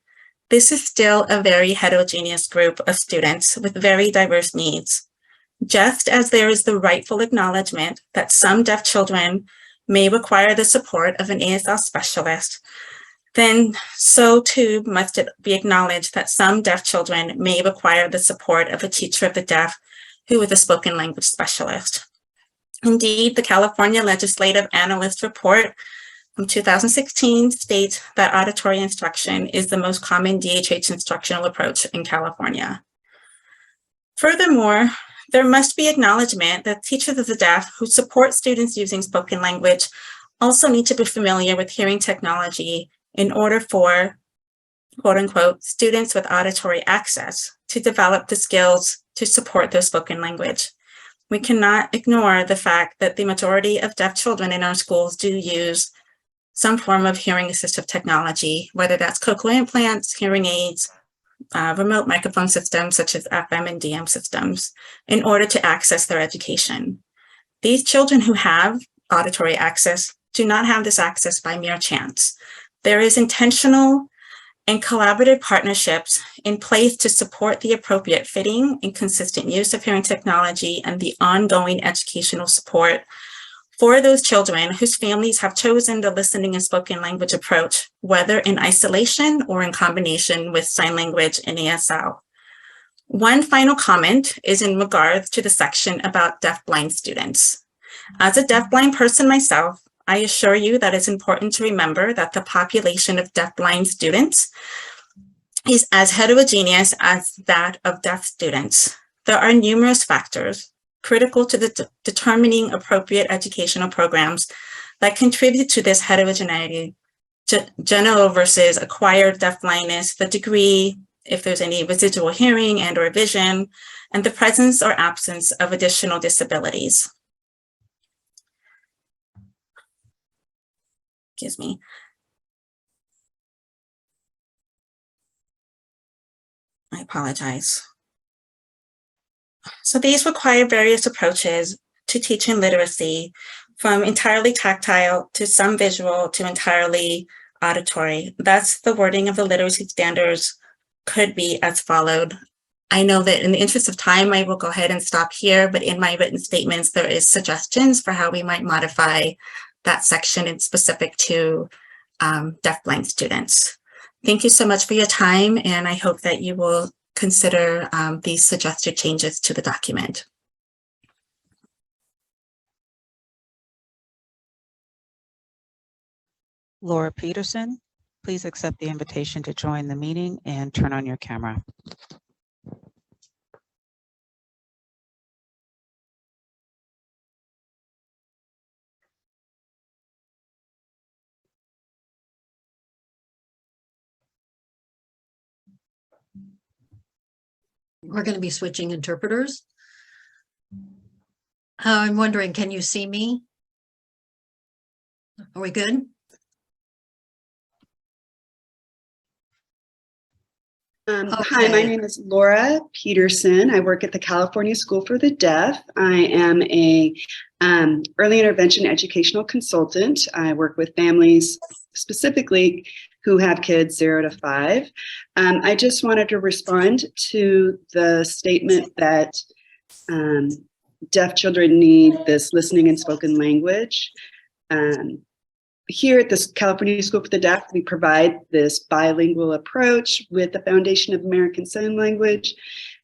This is still a very heterogeneous group of students with very diverse needs. Just as there is the rightful acknowledgement that some deaf children may require the support of an ASL specialist, then so too must it be acknowledged that some deaf children may require the support of a teacher of the deaf who is a spoken language specialist. Indeed, the California Legislative Analyst Report from 2016 states that auditory instruction is the most common DHH instructional approach in California. Furthermore, there must be acknowledgement that teachers of the deaf who support students using spoken language also need to be familiar with hearing technology in order for, quote unquote, students with auditory access to develop the skills to support their spoken language. We cannot ignore the fact that the majority of deaf children in our schools do use some form of hearing assistive technology, whether that's cochlear implants, hearing aids, remote microphone systems such as FM and DM systems, in order to access their education. These children who have auditory access do not have this access by mere chance. There is intentional and collaborative partnerships in place to support the appropriate fitting and consistent use of hearing technology and the ongoing educational support for those children whose families have chosen the listening and spoken language approach, whether in isolation or in combination with sign language and ASL. One final comment is in regards to the section about deafblind students. As a deafblind person myself, I assure you that it's important to remember that the population of deafblind students is as heterogeneous as that of deaf students. There are numerous factors critical to determining appropriate educational programs that contribute to this heterogeneity, general versus acquired deafblindness, the degree, if there's any residual hearing and or vision, and the presence or absence of additional disabilities. Excuse me. I apologize. So these require various approaches to teaching literacy, from entirely tactile to some visual to entirely auditory. Thus, the wording of the literacy standards could be as followed. I know that in the interest of time, I will go ahead and stop here, but in my written statements, there is suggestions for how we might modify that section and specific to deafblind students. Thank you so much for your time, and I hope that you will consider these suggested changes to the document. Laura Peterson, please accept the invitation to join the meeting and turn on your camera. We're going to be switching interpreters. I'm wondering, can you see me? Are we good? Hi, my name is Laura Peterson. I work at the California School for the Deaf. I am a early intervention educational consultant. I work with families specifically who have kids 0 to 5. I just wanted to respond to the statement that deaf children need this listening and spoken language. Here at the California School for the Deaf, we provide this bilingual approach with the Foundation of American Sign Language.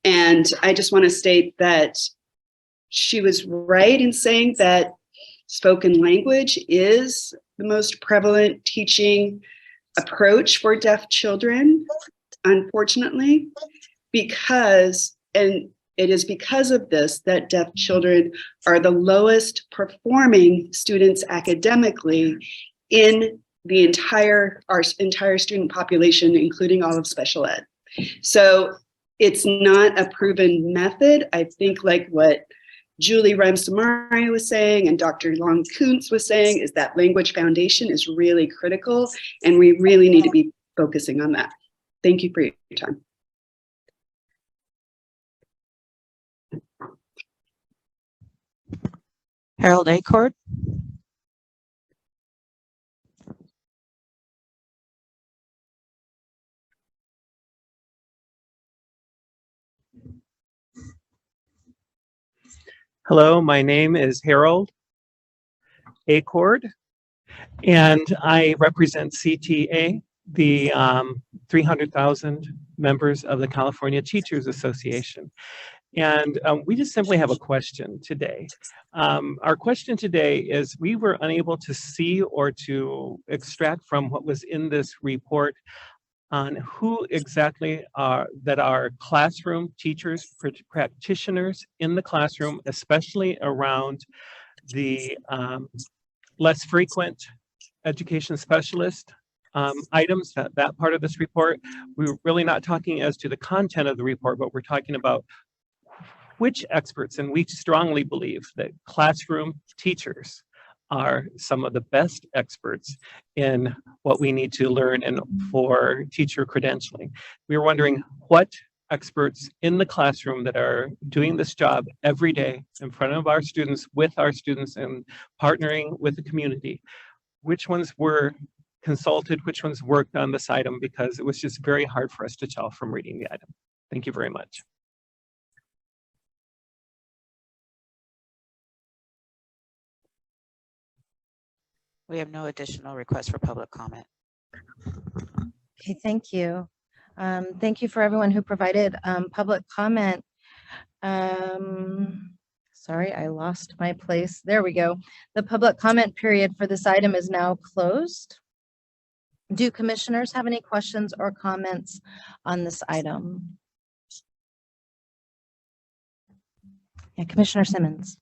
And I just want to state that she was right in saying that spoken language is the most prevalent teaching approach for deaf children, unfortunately, and it is because of this that deaf children are the lowest performing students academically in the our entire student population, including all of special ed. So it's not a proven method. I think like what Julie Rem-Samari was saying and Dr. Long Kuntz was saying is that language foundation is really critical, and we really need to be focusing on that. Thank you for your time. Harold Acord. Hello, my name is Harold Acord, and I represent CTA, the 300,000 members of the California Teachers Association. And we just simply have a question today. Our question today is, we were unable to see or to extract from what was in this report on who exactly that are classroom teachers, practitioners in the classroom, especially around the less frequent education specialist items, that part of this report. We're really not talking as to the content of the report, but we're talking about which experts, and we strongly believe that classroom teachers are some of the best experts in what we need to learn and for teacher credentialing. We were wondering what experts in the classroom that are doing this job every day in front of our students, with our students, and partnering with the community, which ones were consulted, which ones worked on this item, because it was just very hard for us to tell from reading the item. Thank you very much. We have no additional requests for public comment. Okay, thank you. Thank you for everyone who provided public comment. Sorry, I lost my place. There we go. The public comment period for this item is now closed. Do commissioners have any questions or comments on this item? Yeah, Commissioner Simmons.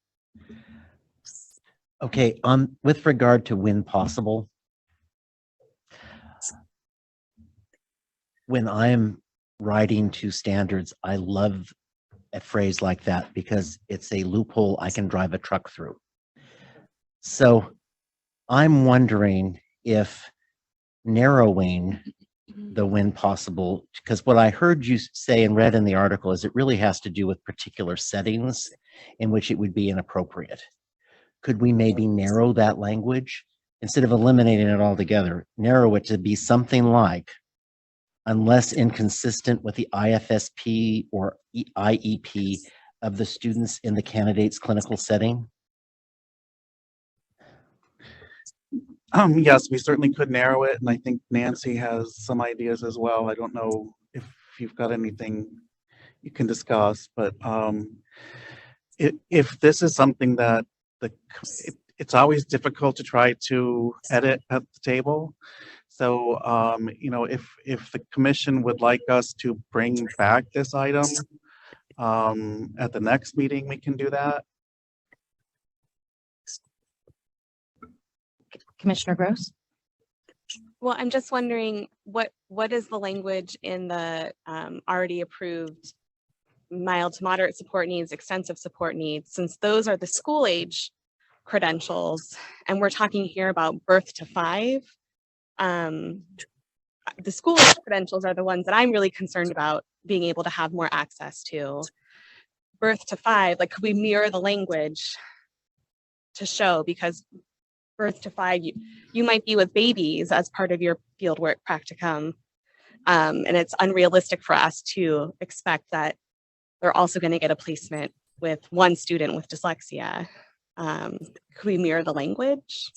Okay, with regard to when possible, when I'm writing to standards, I love a phrase like that because it's a loophole I can drive a truck through. So I'm wondering if narrowing the when possible, because what I heard you say and read in the article is it really has to do with particular settings in which it would be inappropriate. Could we maybe narrow that language instead of eliminating it altogether? Narrow it to be something like unless inconsistent with the IFSP or IEP of the students in the candidate's clinical setting? Yes, we certainly could narrow it, and I think Nancy has some ideas as well. I don't know if you've got anything you can discuss, but if this is something that it's always difficult to try to edit at the table. So, if the commission would like us to bring back this item at the next meeting, we can do that. Commissioner Gross? Well, I'm just wondering what is the language in the already approved mild to moderate support needs, extensive support needs, since those are the school age credentials, and we're talking here about birth to 5. The school age credentials are the ones that I'm really concerned about being able to have more access to. Birth to 5, like, could we mirror the language to show, because birth to 5, you might be with babies as part of your fieldwork practicum, and it's unrealistic for us to expect that they're also going to get a placement with one student with dyslexia. Could we mirror the language?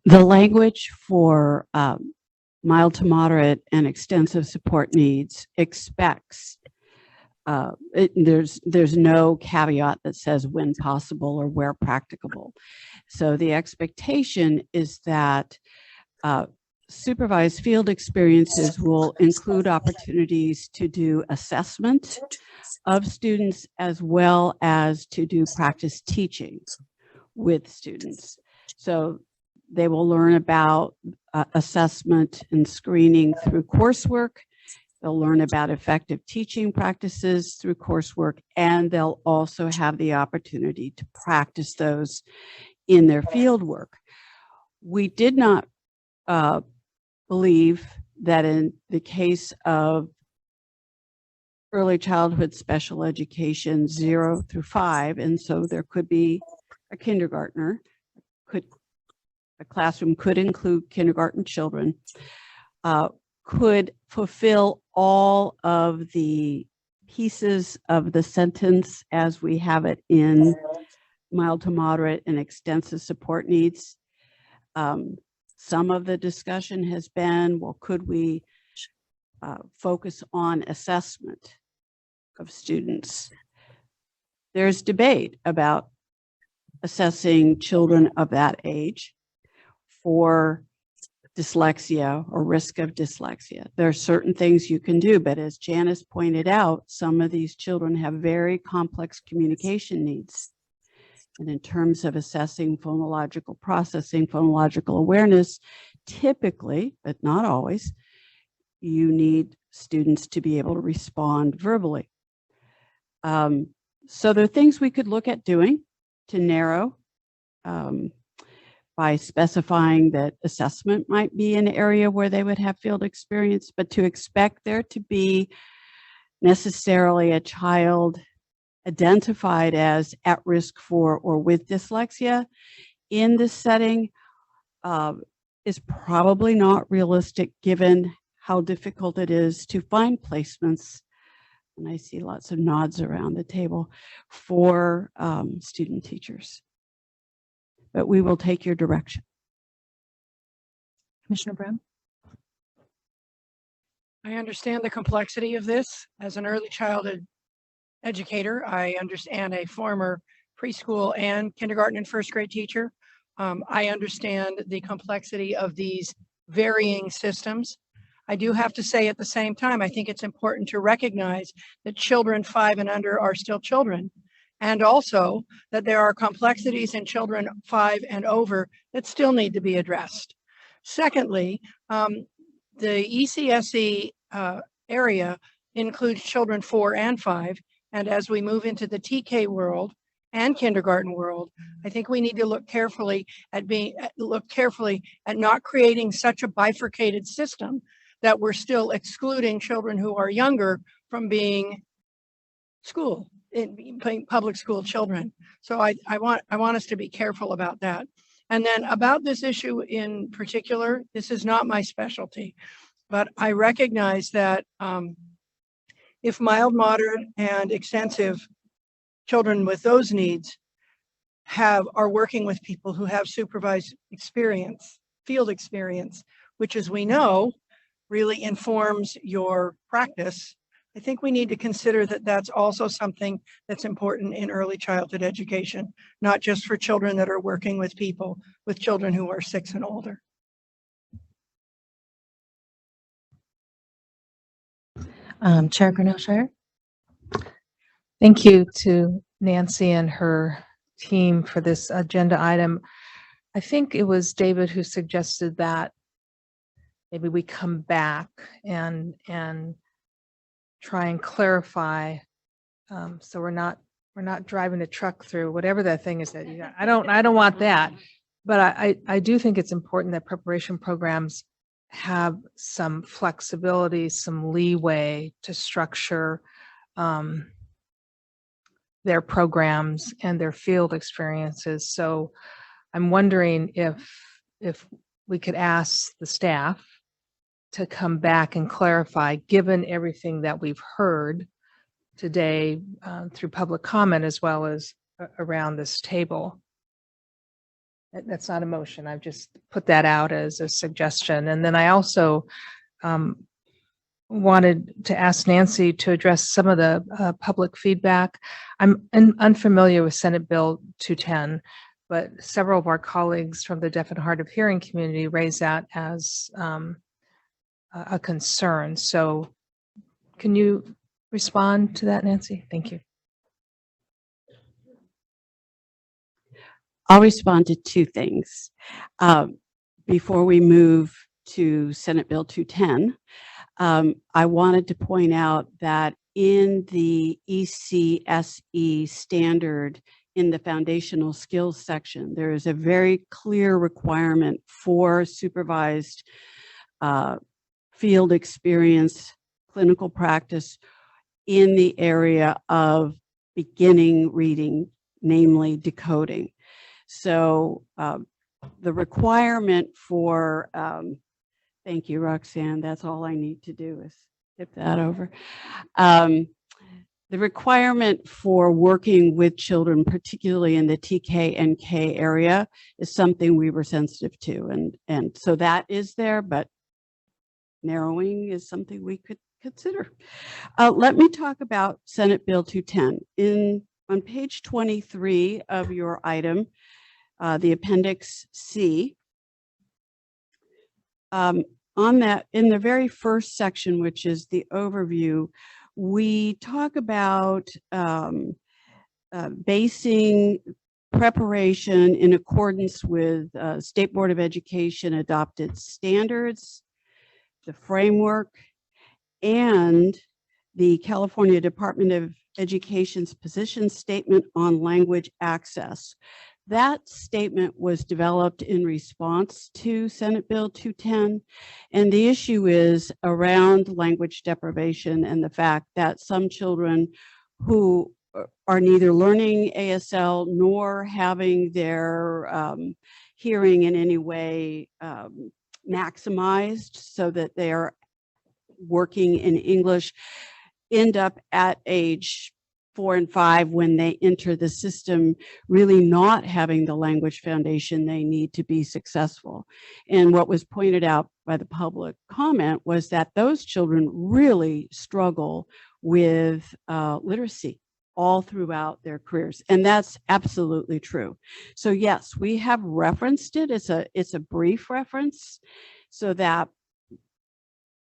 The language for mild to moderate and extensive support needs expects, there's no caveat that says when possible or where practicable. So the expectation is that supervised field experiences will include opportunities to do assessment of students as well as to do practice teaching with students. So they will learn about assessment and screening through coursework. They'll learn about effective teaching practices through coursework, and they'll also have the opportunity to practice those in their field work. We did not believe that in the case of early childhood special education 0 through 5, and so there could be a kindergartner, a classroom could include kindergarten children, could fulfill all of the pieces of the sentence as we have it in mild to moderate and extensive support needs. Some of the discussion has been, well, could we focus on assessment of students? There's debate about assessing children of that age for dyslexia or risk of dyslexia. There are certain things you can do, but as Janice pointed out, some of these children have very complex communication needs. And in terms of assessing phonological processing, phonological awareness, typically, but not always, you need students to be able to respond verbally. So there are things we could look at doing to narrow by specifying that assessment might be an area where they would have field experience, but to expect there to be necessarily a child identified as at risk for or with dyslexia in this setting is probably not realistic given how difficult it is to find placements. And I see lots of nods around the table for student teachers. But we will take your direction. Commissioner Brown? I understand the complexity of this. As an early childhood educator, I understand a former preschool and kindergarten and first grade teacher. I understand the complexity of these varying systems. I do have to say at the same time, I think it's important to recognize that children 5 and under are still children, and also that there are complexities in children 5 and over that still need to be addressed. Secondly, the ECSE area includes children 4 and 5, and as we move into the TK world and kindergarten world, I think we need to look carefully at not creating such a bifurcated system that we're still excluding children who are younger from being public school children. So I want us to be careful about that. And then about this issue in particular, this is not my specialty, but I recognize that if mild, moderate, and extensive children with those needs are working with people who have supervised experience, field experience, which, as we know, really informs your practice, I think we need to consider that that's also something that's important in early childhood education, not just for children that are working with people, with children who are 6 and older. Chair Grinnell-Shire. Thank you to Nancy and her team for this agenda item. I think it was David who suggested that maybe we come back and try and clarify, so we're not driving a truck through whatever that thing is that I don't want that, but I do think it's important that preparation programs have some flexibility, some leeway to structure their programs and their field experiences. So I'm wondering if we could ask the staff to come back and clarify, given everything that we've heard today through public comment as well as around this table. That's not a motion. I've just put that out as a suggestion. And then I also wanted to ask Nancy to address some of the public feedback. I'm unfamiliar with Senate Bill 210, but several of our colleagues from the deaf and hard of hearing community raised that as a concern. So can you respond to that, Nancy? Thank you. I'll respond to two things. Before we move to Senate Bill 210, I wanted to point out that in the ECSE standard in the foundational skills section, there is a very clear requirement for supervised field experience, clinical practice in the area of beginning reading, namely decoding. So the requirement for, thank you, Roxanne, that's all I need to do is skip that over. The requirement for working with children, particularly in the TK and K area, is something we were sensitive to. And so that is there, but narrowing is something we could consider. Let me talk about Senate Bill 210. On page 23 of your item, the Appendix C, on that, in the very first section, which is the overview, we talk about basing preparation in accordance with State Board of Education adopted standards, the framework, and the California Department of Education's position statement on language access. That statement was developed in response to Senate Bill 210, and the issue is around language deprivation and the fact that some children who are neither learning ASL nor having their hearing in any way maximized so that they are working in English end up at age 4 and 5 when they enter the system really not having the language foundation they need to be successful. And what was pointed out by the public comment was that those children really struggle with literacy all throughout their careers. And that's absolutely true. So yes, we have referenced it. It's a brief reference so that,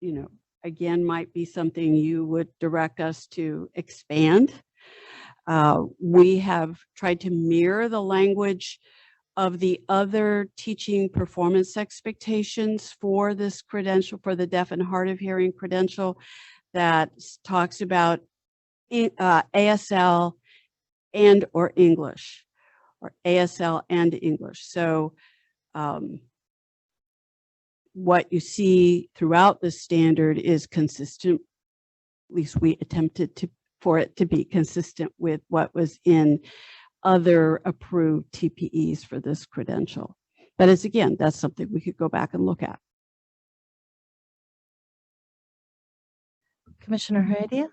you know, again, might be something you would direct us to expand. We have tried to mirror the language of the other teaching performance expectations for this credential, for the deaf and hard of hearing credential, that talks about ASL and or English, or ASL and English. So what you see throughout the standard is consistent, at least we attempted for it to be consistent with what was in other approved TPEs for this credential. But as again, that's something we could go back and look at. Commissioner Heredia?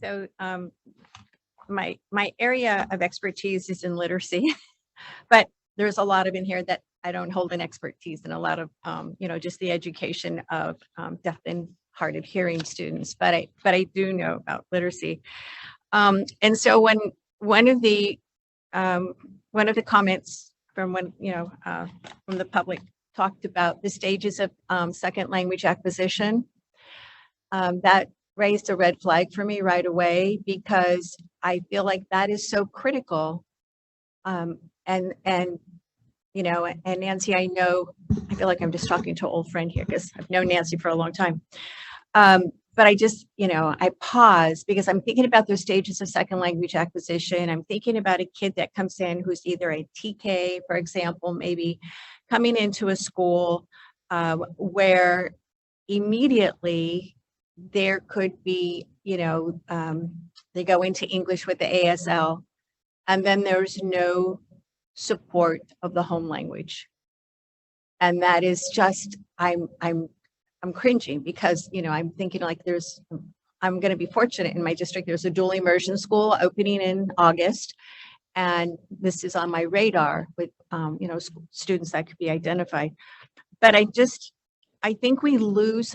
So my area of expertise is in literacy, but there's a lot of in here that I don't hold an expertise in, a lot of just the education of deaf and hard of hearing students, but I do know about literacy. And so when one of the comments from from the public talked about the stages of second language acquisition, that raised a red flag for me right away, because I feel like that is so critical. And Nancy, I feel like I'm just talking to an old friend here because I've known Nancy for a long time. But I just, I pause because I'm thinking about those stages of second language acquisition. I'm thinking about a kid that comes in who's either a TK, for example, maybe coming into a school where immediately there could be, they go into English with the ASL, and then there's no support of the home language. And that is just, I'm cringing because, I'm thinking like I'm going to be fortunate in my district. There's a dual immersion school opening in August. And this is on my radar with, students that could be identified. But I think we lose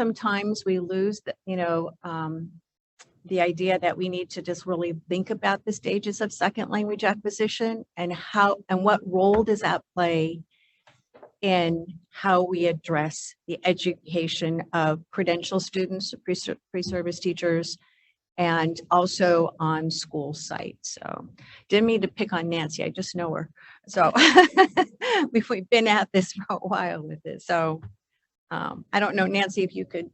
the idea that we need to just really think about the stages of second language acquisition and what role does that play in how we address the education of credential students, pre-service teachers, and also on school sites. So didn't mean to pick on Nancy, I just know her. So we've been at this for a while with this. So I don't know, Nancy, if you could,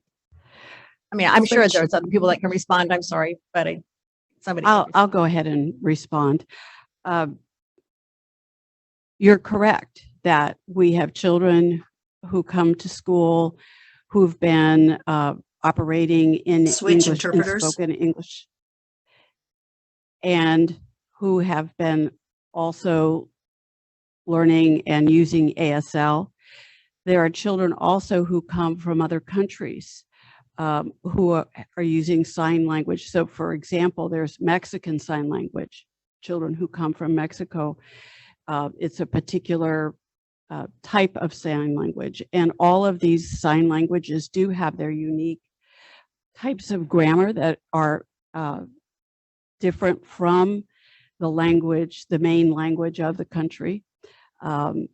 I'm sure there's other people that can respond. I'm sorry, but I'll go ahead and respond. You're correct that we have children who come to school who've been operating in Switch English, in interpreters. spoken English, and who have been also learning and using ASL. There are children also who come from other countries who are using sign language. So for example, there's Mexican Sign Language, children who come from Mexico. It's a particular type of sign language. And all of these sign languages do have their unique types of grammar that are different from the main language of the country. And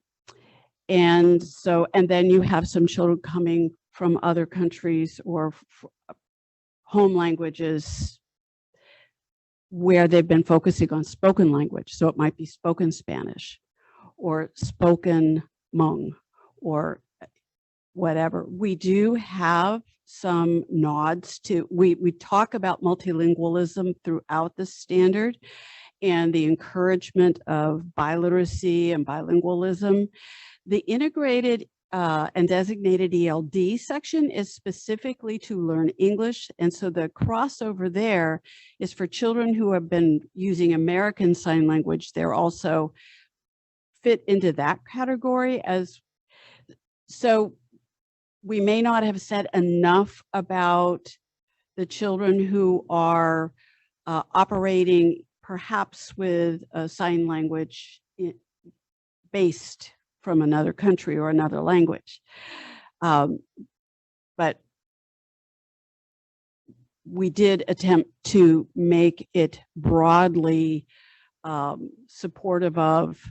then you have some children coming from other countries or home languages where they've been focusing on spoken language. So it might be spoken Spanish or spoken Hmong or whatever. We do have some nods to, we talk about multilingualism throughout the standard and the encouragement of biliteracy and bilingualism. The integrated and designated ELD section is specifically to learn English. And so the crossover there is for children who have been using American Sign Language. They're also fit into that category so we may not have said enough about the children who are operating perhaps with a sign language based from another country or another language. But we did attempt to make it broadly supportive of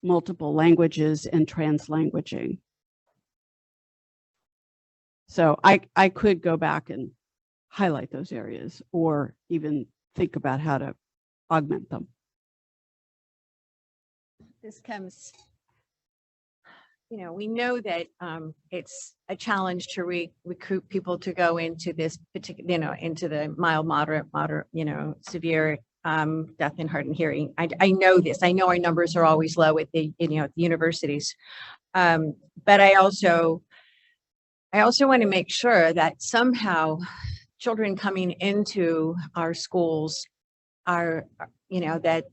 multiple languages and translanguaging. So I could go back and highlight those areas or even think about how to augment them. This comes, we know that it's a challenge to recruit people to go into this particular, into the mild, moderate, severe deaf and hard of hearing. I know this. I know our numbers are always low at the the universities, but I also want to make sure that somehow children coming into our schools are, that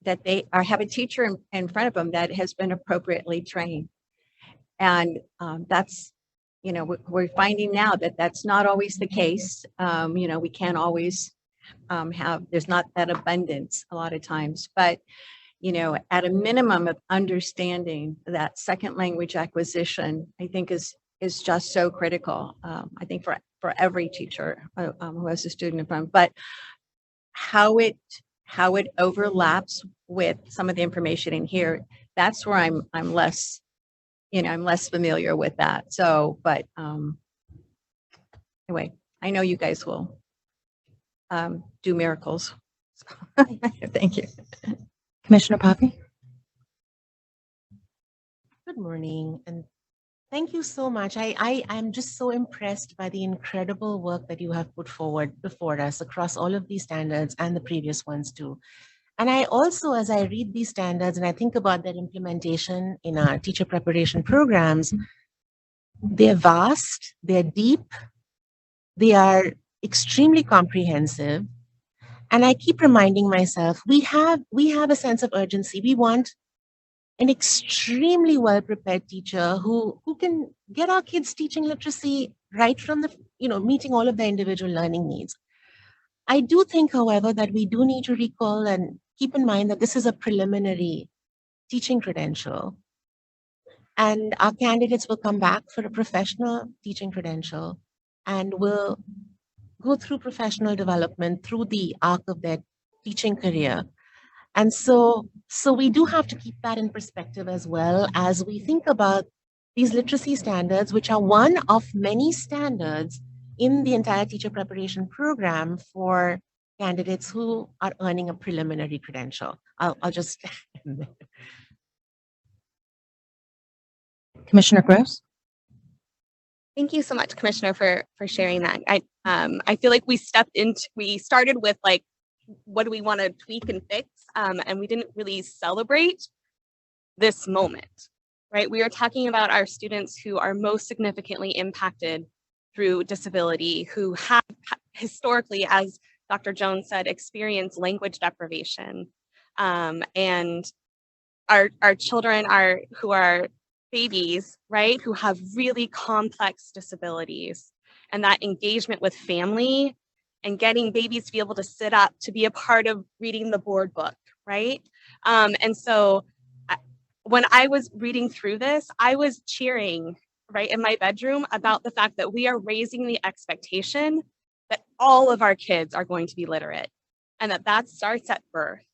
that they have a teacher in front of them that has been appropriately trained. And that's, we're finding now that that's not always the case. We can't always there's not that abundance a lot of times, but at a minimum of understanding that second language acquisition, I think is just so critical. I think for every teacher who has a student in front, but how it overlaps with some of the information in here, that's where I'm less, I'm less familiar with that. So, but anyway, I know you guys will do miracles. Thank you. Commissioner Poppy? Good morning, and thank you so much. I'm just so impressed by the incredible work that you have put forward before us across all of these standards and the previous ones too. And I also, as I read these standards and I think about their implementation in our teacher preparation programs, they're vast, they're deep, they are extremely comprehensive. And I keep reminding myself, we have a sense of urgency. We want an extremely well-prepared teacher who can get our kids teaching literacy right from the, meeting all of their individual learning needs. I do think, however, that we do need to recall and keep in mind that this is a preliminary teaching credential. And our candidates will come back for a professional teaching credential and will go through professional development through the arc of their teaching career. And so we do have to keep that in perspective as well as we think about these literacy standards, which are one of many standards in the entire teacher preparation program for candidates who are earning a preliminary credential. I'll just. Commissioner Gross? Thank you so much, Commissioner, for sharing that. I feel like we started with like, what do we want to tweak and fix? And we didn't really celebrate this moment, right? We are talking about our students who are most significantly impacted through disability, who have historically, as Dr. Jones said, experienced language deprivation. And our children who are babies, right, who have really complex disabilities, and that engagement with family and getting babies to be able to sit up, to be a part of reading the board book, right? And so when I was reading through this, I was cheering, right, in my bedroom about the fact that we are raising the expectation that all of our kids are going to be literate and that starts at birth.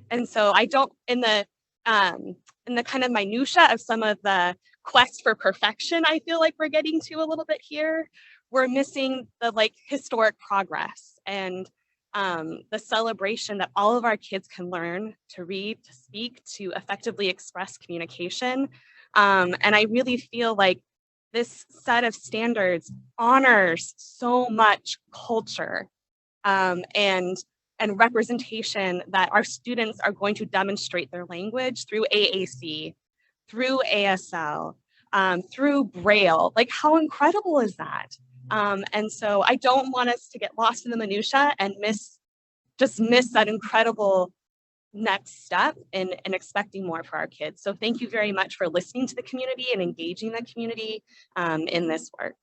And so I don't, in the kind of minutia of some of the quest for perfection, I feel like we're getting to a little bit here. We're missing the historic progress and the celebration that all of our kids can learn to read, to speak, to effectively express communication. And I really feel like this set of standards honors so much culture and representation that our students are going to demonstrate their language through AAC, through ASL, through Braille. Like, how incredible is that? And so I don't want us to get lost in the minutia and miss that incredible next step in expecting more for our kids. So thank you very much for listening to the community and engaging the community in this work.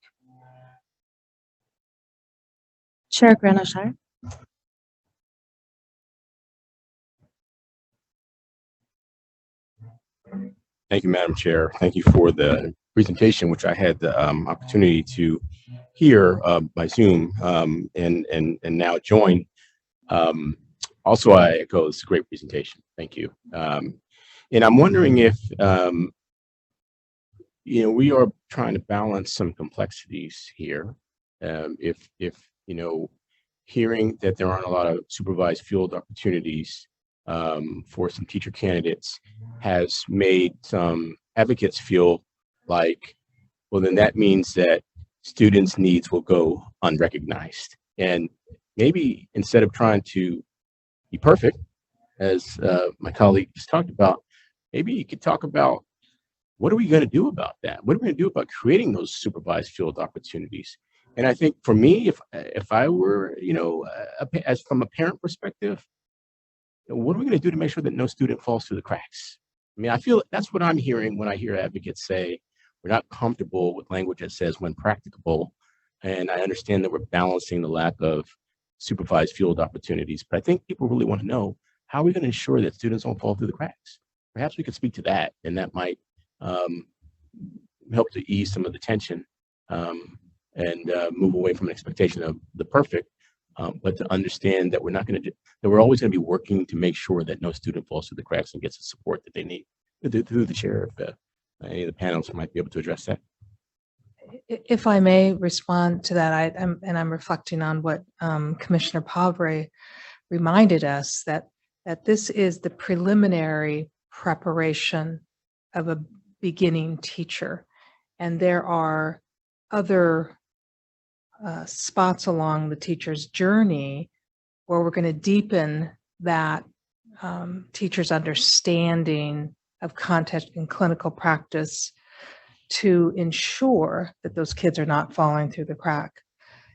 Chair Granoshire? Thank you, Madam Chair. Thank you for the presentation, which I had the opportunity to hear by Zoom and now join. Also, I echo, it's a great presentation. Thank you. And I'm wondering if, we are trying to balance some complexities here. If hearing that there aren't a lot of supervised field opportunities for some teacher candidates has made some advocates feel like, well, then that means that students' needs will go unrecognized. And maybe instead of trying to be perfect, as my colleague just talked about, maybe you could talk about what are we going to do about that? What are we going to do about creating those supervised field opportunities? And I think for me, if I were, as from a parent perspective, what are we going to do to make sure that no student falls through the cracks? I mean, I feel that's what I'm hearing when I hear advocates say we're not comfortable with language that says when practicable. And I understand that we're balancing the lack of supervised field opportunities, but I think people really want to know, how are we going to ensure that students don't fall through the cracks? Perhaps we could speak to that, and that might help to ease some of the tension and move away from an expectation of the perfect, but to understand that we're always going to be working to make sure that no student falls through the cracks and gets the support that they need. Through the chair, if any of the panelists might be able to address that. If I may respond to that, I'm reflecting on what Commissioner Pavre reminded us, that this is the preliminary preparation of a beginning teacher, and there are other spots along the teacher's journey where we're going to deepen that teacher's understanding of content and clinical practice to ensure that those kids are not falling through the crack.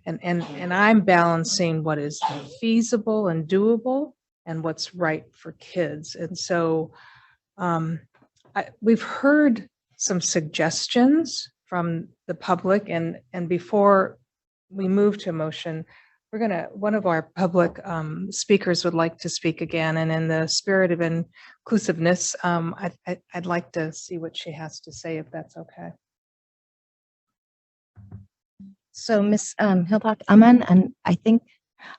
And I'm balancing what is feasible and doable and what's right for kids. And so we've heard some suggestions from the public, and before we move to a motion, one of our public speakers would like to speak again, and in the spirit of inclusiveness, I'd like to see what she has to say, if that's okay. So Ms. Hilbach Aman, and I think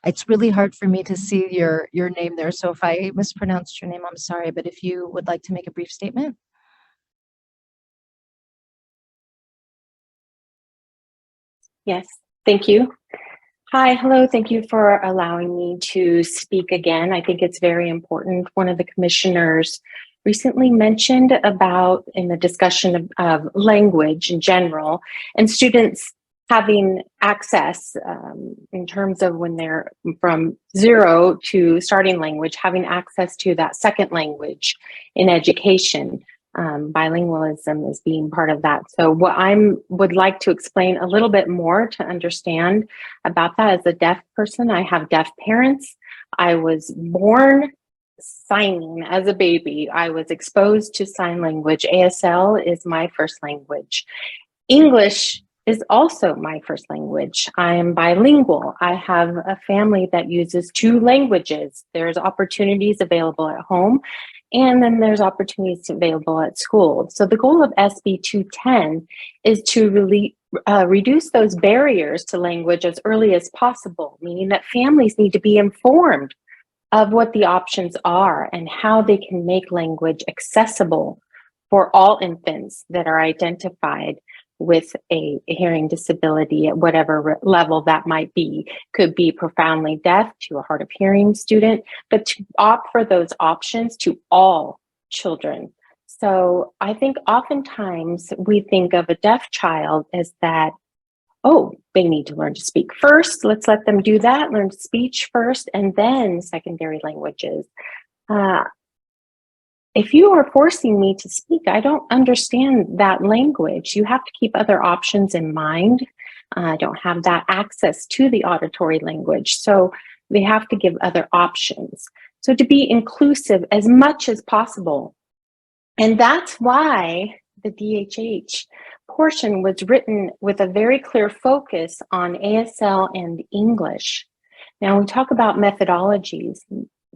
it's really hard for me to see your name there. So if I mispronounced your name, I'm sorry, but if you would like to make a brief statement. Yes, thank you. Hi, hello, thank you for allowing me to speak again. I think it's very important. One of the commissioners recently mentioned about, in the discussion of language in general, and students having access in terms of when they're from 0 to starting language, having access to that second language in education. Bilingualism is being part of that. So what I would like to explain a little bit more to understand about that, as a deaf person, I have deaf parents. I was born signing as a baby. I was exposed to sign language. ASL is my first language. English is also my first language. I am bilingual. I have a family that uses 2 languages. There's opportunities available at home, and then there's opportunities available at school. So the goal of SB 210 is to really reduce those barriers to language as early as possible, meaning that families need to be informed of what the options are and how they can make language accessible for all infants that are identified with a hearing disability at whatever level that might be. Could be profoundly deaf to a hard of hearing student, but to opt for those options to all children. So I think oftentimes we think of a deaf child as that, oh, they need to learn to speak first. Let's let them do that, learn speech first, and then secondary languages. If you are forcing me to speak, I don't understand that language. You have to keep other options in mind. I don't have that access to the auditory language. So they have to give other options. So to be inclusive as much as possible. And that's why the DHH portion was written with a very clear focus on ASL and English. Now, we talk about methodologies.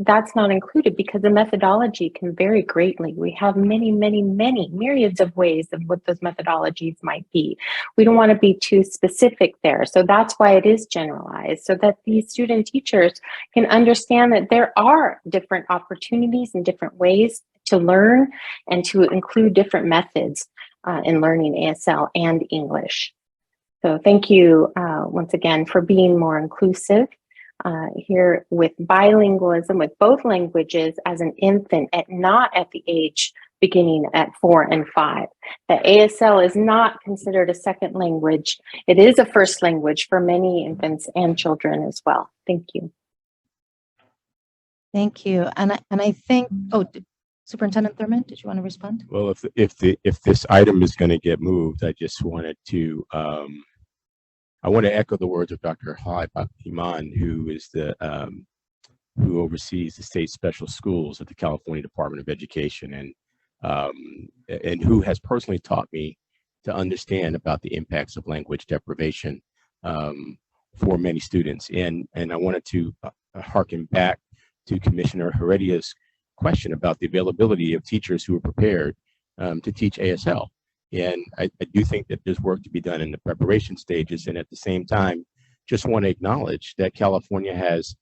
That's not included because the methodology can vary greatly. We have many myriads of ways of what those methodologies might be. We don't want to be too specific there. So that's why it is generalized, so that these student teachers can understand that there are different opportunities and different ways to learn and to include different methods in learning ASL and English. So thank you once again for being more inclusive. Here with bilingualism, with both languages as an infant, not at the age beginning at 4 and 5. The ASL is not considered a second language. It is a first language for many infants and children as well. Thank you. Thank you. And I think, Superintendent Thurman, did you want to respond? Well, if this item is going to get moved, I just wanted to I want to echo the words of Dr. Iman, who is who oversees the state special schools at the California Department of Education, and who has personally taught me to understand about the impacts of language deprivation for many students. And I wanted to harken back to Commissioner Heredia's question about the availability of teachers who are prepared to teach ASL. And I do think that there's work to be done in the preparation stages. And at the same time, just want to acknowledge that California has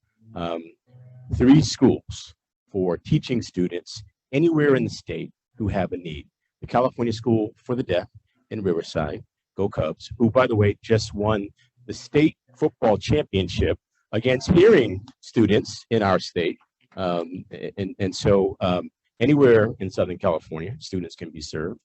3 schools for teaching students anywhere in the state who have a need. The California School for the Deaf in Riverside, go Cubs, who, by the way, just won the state football championship against hearing students in our state. So anywhere in Southern California, students can be served.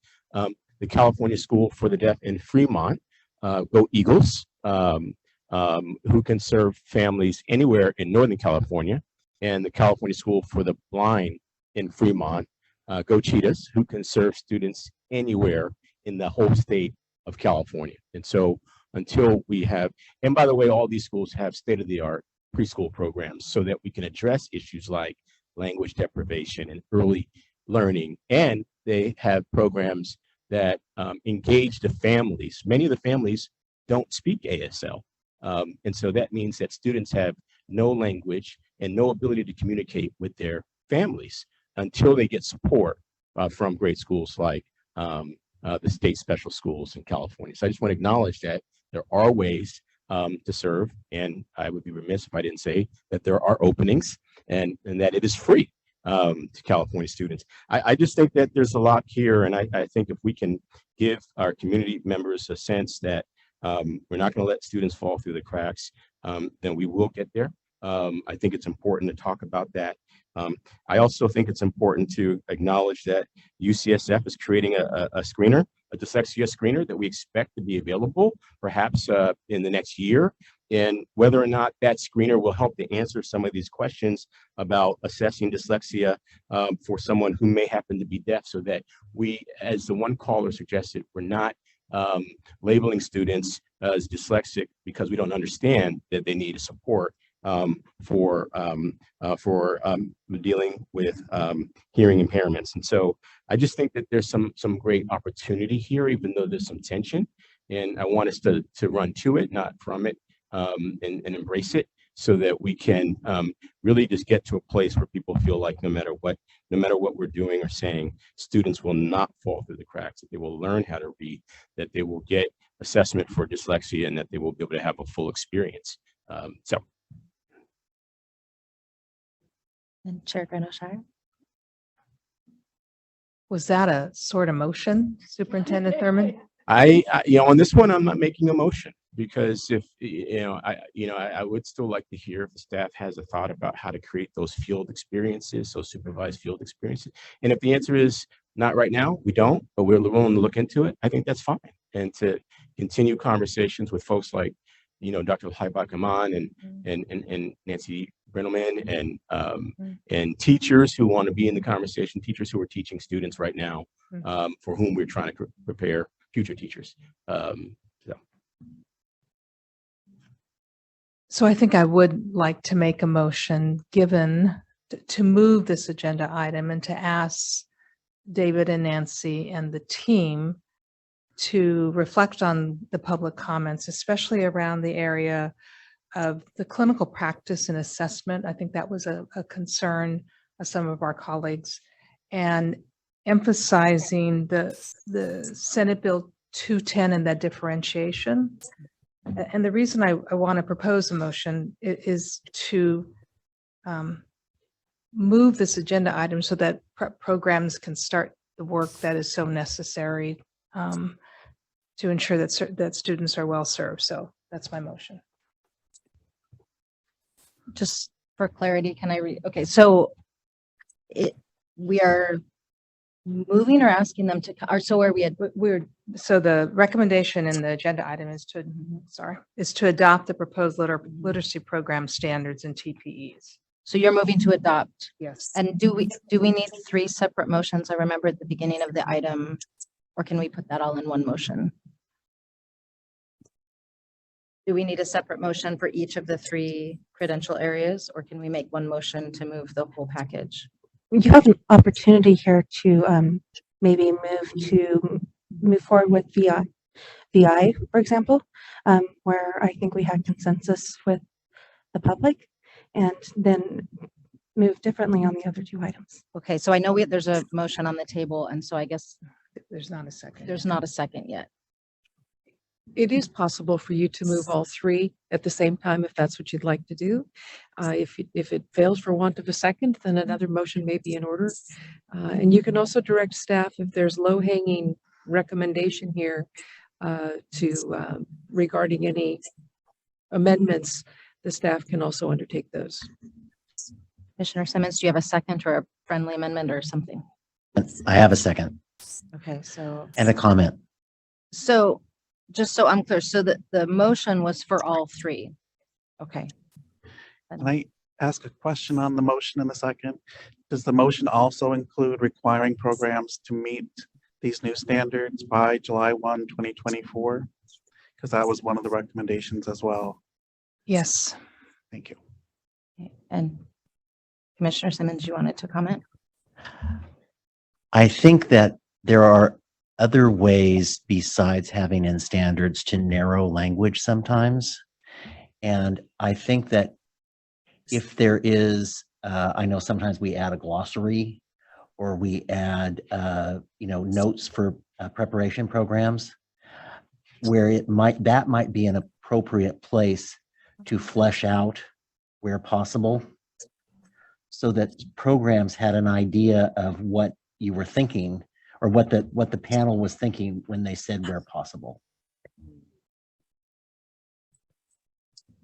The California School for the Deaf in Fremont, go Eagles, who can serve families anywhere in Northern California, and the California School for the Blind in Fremont, go Cheetahs, who can serve students anywhere in the whole state of California. And so until we have, and by the way, all these schools have state-of-the-art preschool programs so that we can address issues like language deprivation and early learning. And they have programs that engage the families. Many of the families don't speak ASL. And so that means that students have no language and no ability to communicate with their families until they get support from great schools like the state special schools in California. So I just want to acknowledge that there are ways to serve, and I would be remiss if I didn't say that there are openings and that it is free to California students. I just think that there's a lot here, and I think if we can give our community members a sense that we're not going to let students fall through the cracks, then we will get there. I think it's important to talk about that. I also think it's important to acknowledge that UCSF is creating a screener, a dyslexia screener that we expect to be available perhaps in the next year. And whether or not that screener will help to answer some of these questions about assessing dyslexia for someone who may happen to be deaf, so that we, as the one caller suggested, we're not labeling students as dyslexic because we don't understand that they need support for dealing with hearing impairments. And so I just think that there's some great opportunity here, even though there's some tension. And I want us to run to it, not from it, and embrace it, so that we can really just get to a place where people feel like no matter what we're doing or saying, students will not fall through the cracks, that they will learn how to read, that they will get assessment for dyslexia, and that they will be able to have a full experience. And Chair Granoshire. Was that a sort of motion, Superintendent Thurman? I on this one, I'm not making a motion, because if I would still like to hear if the staff has a thought about how to create those field experiences, those supervised field experiences. And if the answer is not right now, we don't, but we're willing to look into it, I think that's fine. And to continue conversations with folks like, Dr. Haibakaman and Nancy Brendelman and teachers who want to be in the conversation, teachers who are teaching students right now, for whom we're trying to prepare future teachers. So I think I would like to make a motion to move this agenda item and to ask David and Nancy and the team to reflect on the public comments, especially around the area of the clinical practice and assessment. I think that was a concern of some of our colleagues, and emphasizing the Senate Bill 210 and that differentiation. And the reason I want to propose a motion is to move this agenda item so that programs can start the work that is so necessary to ensure that students are well served. So that's my motion. Just for clarity, can I read? Okay, so we are moving or asking them to, or so are we at? So the recommendation in the agenda item is to adopt the proposed literacy program standards and TPEs. So you're moving to adopt? Yes. And do we need 3 separate motions? I remember at the beginning of the item, or can we put that all in one motion? Do we need a separate motion for each of the 3 credential areas, or can we make one motion to move the whole package? You have an opportunity here to maybe move forward with VI, for example, where I think we had consensus with the public, and then move differently on the other 2 items. Okay, so I know there's a motion on the table, and so I guess There's not a second. there's not a second yet. It is possible for you to move all 3 at the same time if that's what you'd like to do. If it fails for want of a second, then another motion may be in order. And you can also direct staff if there's low-hanging recommendation here regarding any amendments, the staff can also undertake those. Commissioner Simmons, do you have a second or a friendly amendment or something? I have a second Okay, and a comment. so just so I'm clear, so the motion was for all 3. Okay. Can I ask a question on the motion in a second? Does the motion also include requiring programs to meet these new standards by July 1, 2024? Because that was one of the recommendations as well. Yes. Thank you. And Commissioner Simmons, you wanted to comment? I think that there are other ways besides having in standards to narrow language sometimes. And I think that if there is, I know sometimes we add a glossary or we add, notes for preparation programs where that might be an appropriate place to flesh out where possible so that programs had an idea of what you were thinking or what the panel was thinking when they said where possible.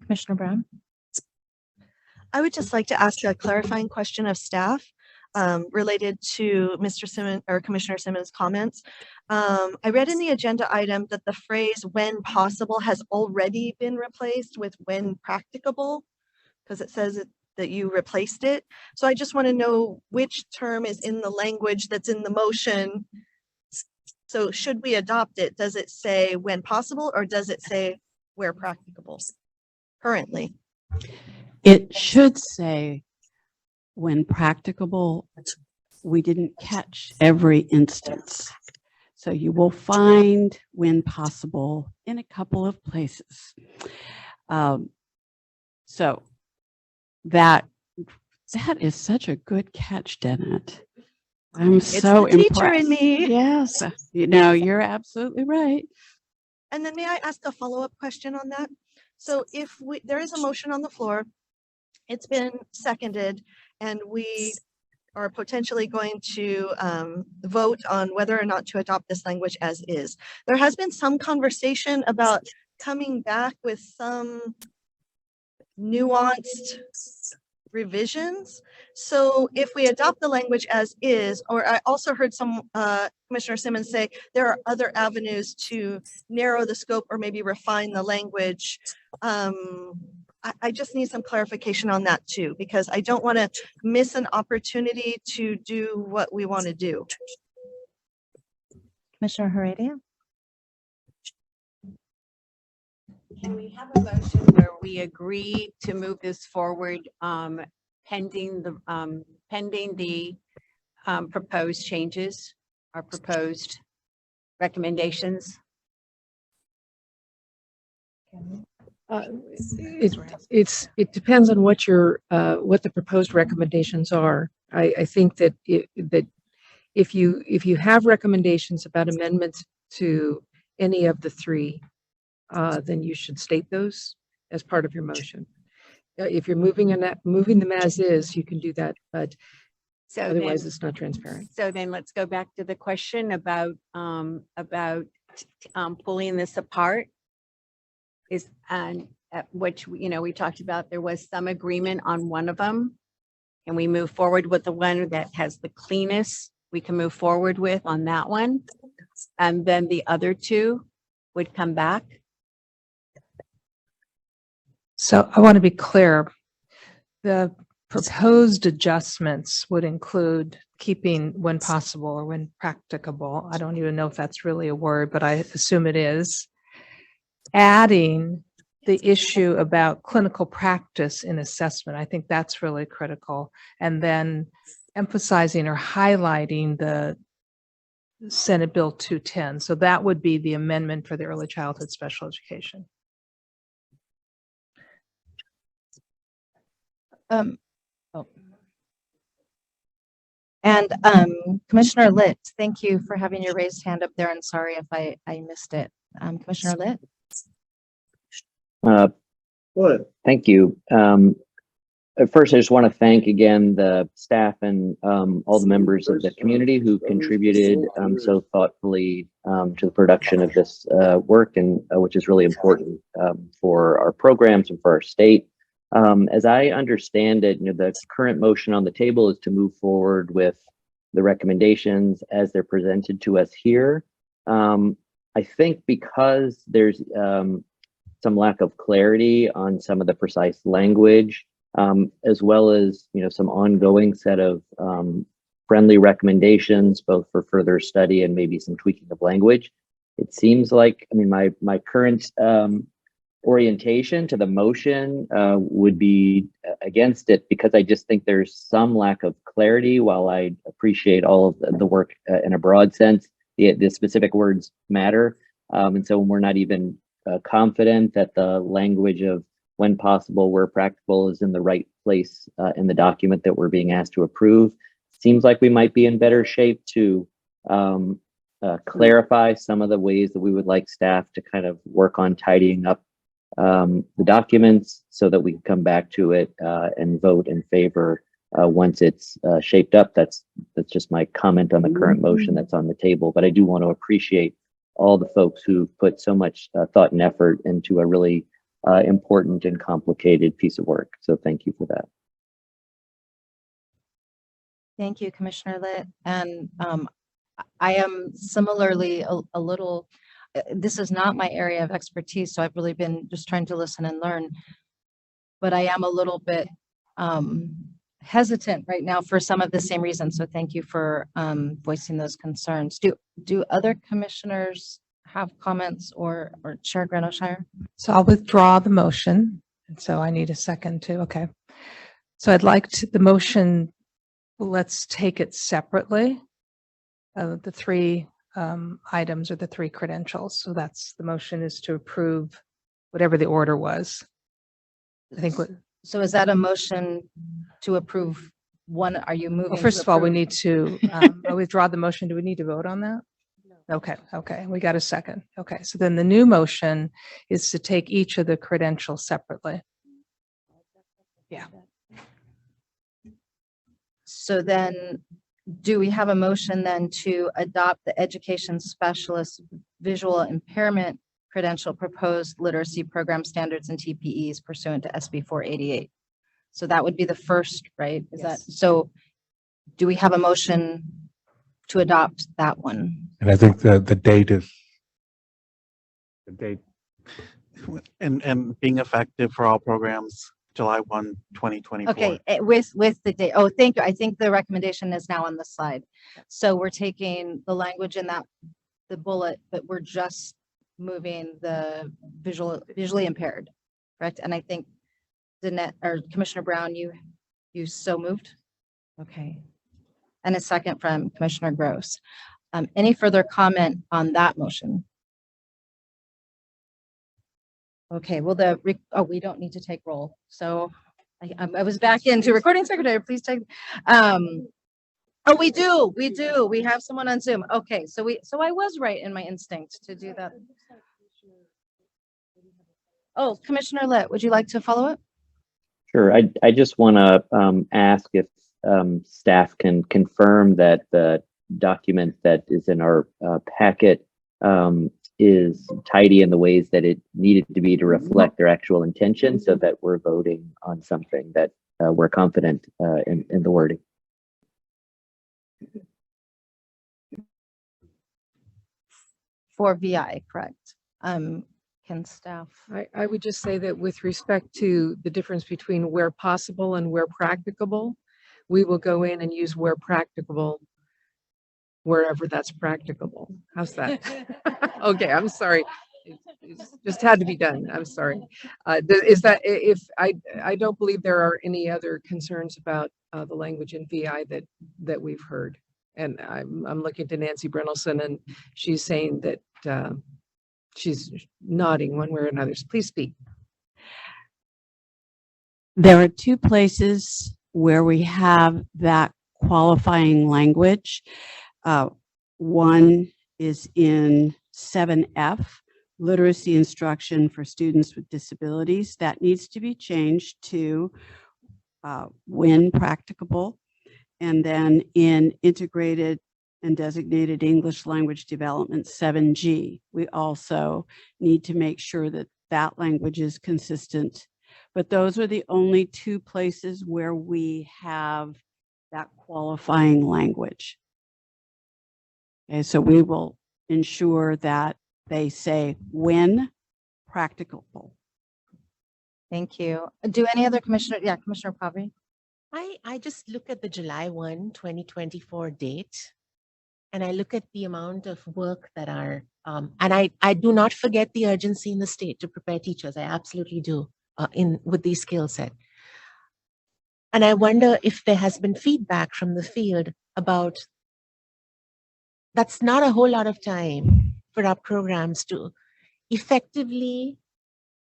Commissioner Brown? I would just like to ask a clarifying question of staff related to Mr. Simmons or Commissioner Simmons' comments. I read in the agenda item that the phrase "when possible" has already been replaced with "when practicable," because it says that you replaced it. So I just want to know which term is in the language that's in the motion. So should we adopt it? Does it say "when possible" or does it say "where practicable" currently? It should say when practicable. We didn't catch every instance. So you will find when possible in a couple of places. So that is such a good catch, Dennett. I'm It's so the teacher impressed. in me. Yes, you're absolutely right. And then may I ask a follow-up question on that? So if there is a motion on the floor, it's been seconded, and we are potentially going to vote on whether or not to adopt this language as is. There has been some conversation about coming back with some nuanced revisions. So if we adopt the language as is, or I also heard some Commissioner Simmons say there are other avenues to narrow the scope or maybe refine the language. I just need some clarification on that too, because I don't want to miss an opportunity to do what we want to do. Commissioner Heredia? Can we have a motion where we agree to move this forward pending the proposed changes or proposed recommendations? It depends on what the proposed recommendations are. I think that if you have recommendations about amendments to any of the 3, then you should state those as part of your motion. If you're moving them as is, you can do that, but otherwise it's not transparent. So then let's go back to the question about pulling this apart. Which we talked about, there was some agreement on one of them, and we move forward with the one that has the cleanest we can move forward with on that one, and then the other 2 would come back. So I want to be clear. The proposed adjustments would include keeping "when possible" or "when practicable." I don't even know if that's really a word, but I assume it is. Adding the issue about clinical practice in assessment. I think that's really critical. And then emphasizing or highlighting the Senate Bill 210. So that would be the amendment for the early childhood special education. Oh. And Commissioner Litt, thank you for having your raised hand up there, and sorry if I missed it. Commissioner Litt? Thank you. At first, I just want to thank again the staff and all the members of the community who contributed so thoughtfully to the production of this work, and which is really important for our programs and for our state. As I understand it, the current motion on the table is to move forward with the recommendations as they're presented to us here. I think because there's some lack of clarity on some of the precise language, as well as some ongoing set of friendly recommendations, both for further study and maybe some tweaking of language. It seems like, my current orientation to the motion would be against it, because I just think there's some lack of clarity. While I appreciate all of the work in a broad sense, the specific words matter. And so when we're not even confident that the language of when possible, where practical is in the right place in the document that we're being asked to approve, seems like we might be in better shape to clarify some of the ways that we would like staff to kind of work on tidying up the documents so that we can come back to it and vote in favor once it's shaped up. That's just my comment on the current motion that's on the table. But I do want to appreciate all the folks who put so much thought and effort into a really important and complicated piece of work. So thank you for that. Thank you, Commissioner Litt. And I am similarly a little, this is not my area of expertise, so I've really been just trying to listen and learn. But I am a little bit hesitant right now for some of the same reasons. So thank you for voicing those concerns. Do other commissioners have comments or Chair Granoshire? So I'll withdraw the motion. And so I need a second too. Okay. So I'd like the motion, let's take it separately. The three items or the three credentials. So that's the motion is to approve whatever the order was. I think So is that a motion to approve one? Are you moving? Well, first of all, we need to withdraw the motion. Do we need to vote on that? Okay. Okay. We got a second. Okay. So then the new motion is to take each of the credentials separately. Yeah. So then do we have a motion then to adopt the education specialist visual impairment credential proposed literacy program standards and TPEs pursuant to SB 488? So that would be the first, right? Is that so? Do we have a motion to adopt that one? And I think the date is the date and being effective for all programs July 1, 2024. Okay, with the date. Oh, thank you. I think the recommendation is now on the slide. So we're taking the language in the bullet, but we're just moving the visually impaired, correct? And I think Danette or Commissioner Brown, you so moved. Okay. And a second from Commissioner Gross. Any further comment on that motion? Okay, well, we don't need to take roll. So I was back into recording secretary, please take, oh, we do. We have someone on Zoom. Okay, so I was right in my instinct to do that. Oh, Commissioner Litt, would you like to follow up? Sure. I just want to ask if staff can confirm that the document that is in our packet is tidy in the ways that it needed to be to reflect their actual intention, so that we're voting on something that we're confident in the wording. For VI, correct. Can staff? I would just say that with respect to the difference between where possible and where practicable, we will go in and use where practicable wherever that's practicable. How's that? Okay, I'm sorry. It's just had to be done. I'm sorry. Is that if I don't believe there are any other concerns about the language in VI that we've heard. And I'm looking to Nancy Brynelson, and she's saying that she's nodding one way or another. So please speak. There are two places where we have that qualifying language. One is in 7F, literacy instruction for students with disabilities. That needs to be changed to when practicable. And then in integrated and designated English language development 7G, we also need to make sure that that language is consistent. But those are the only two places where we have that qualifying language. Okay, so we will ensure that they say when practicable. Thank you. Do any other commissioner? Yeah, Commissioner Pavri. I just look at the July 1, 2024 date, and I look at the amount of work that are, and I do not forget the urgency in the state to prepare teachers. I absolutely do with these skill set. And I wonder if there has been feedback from the field about that's not a whole lot of time for our programs to effectively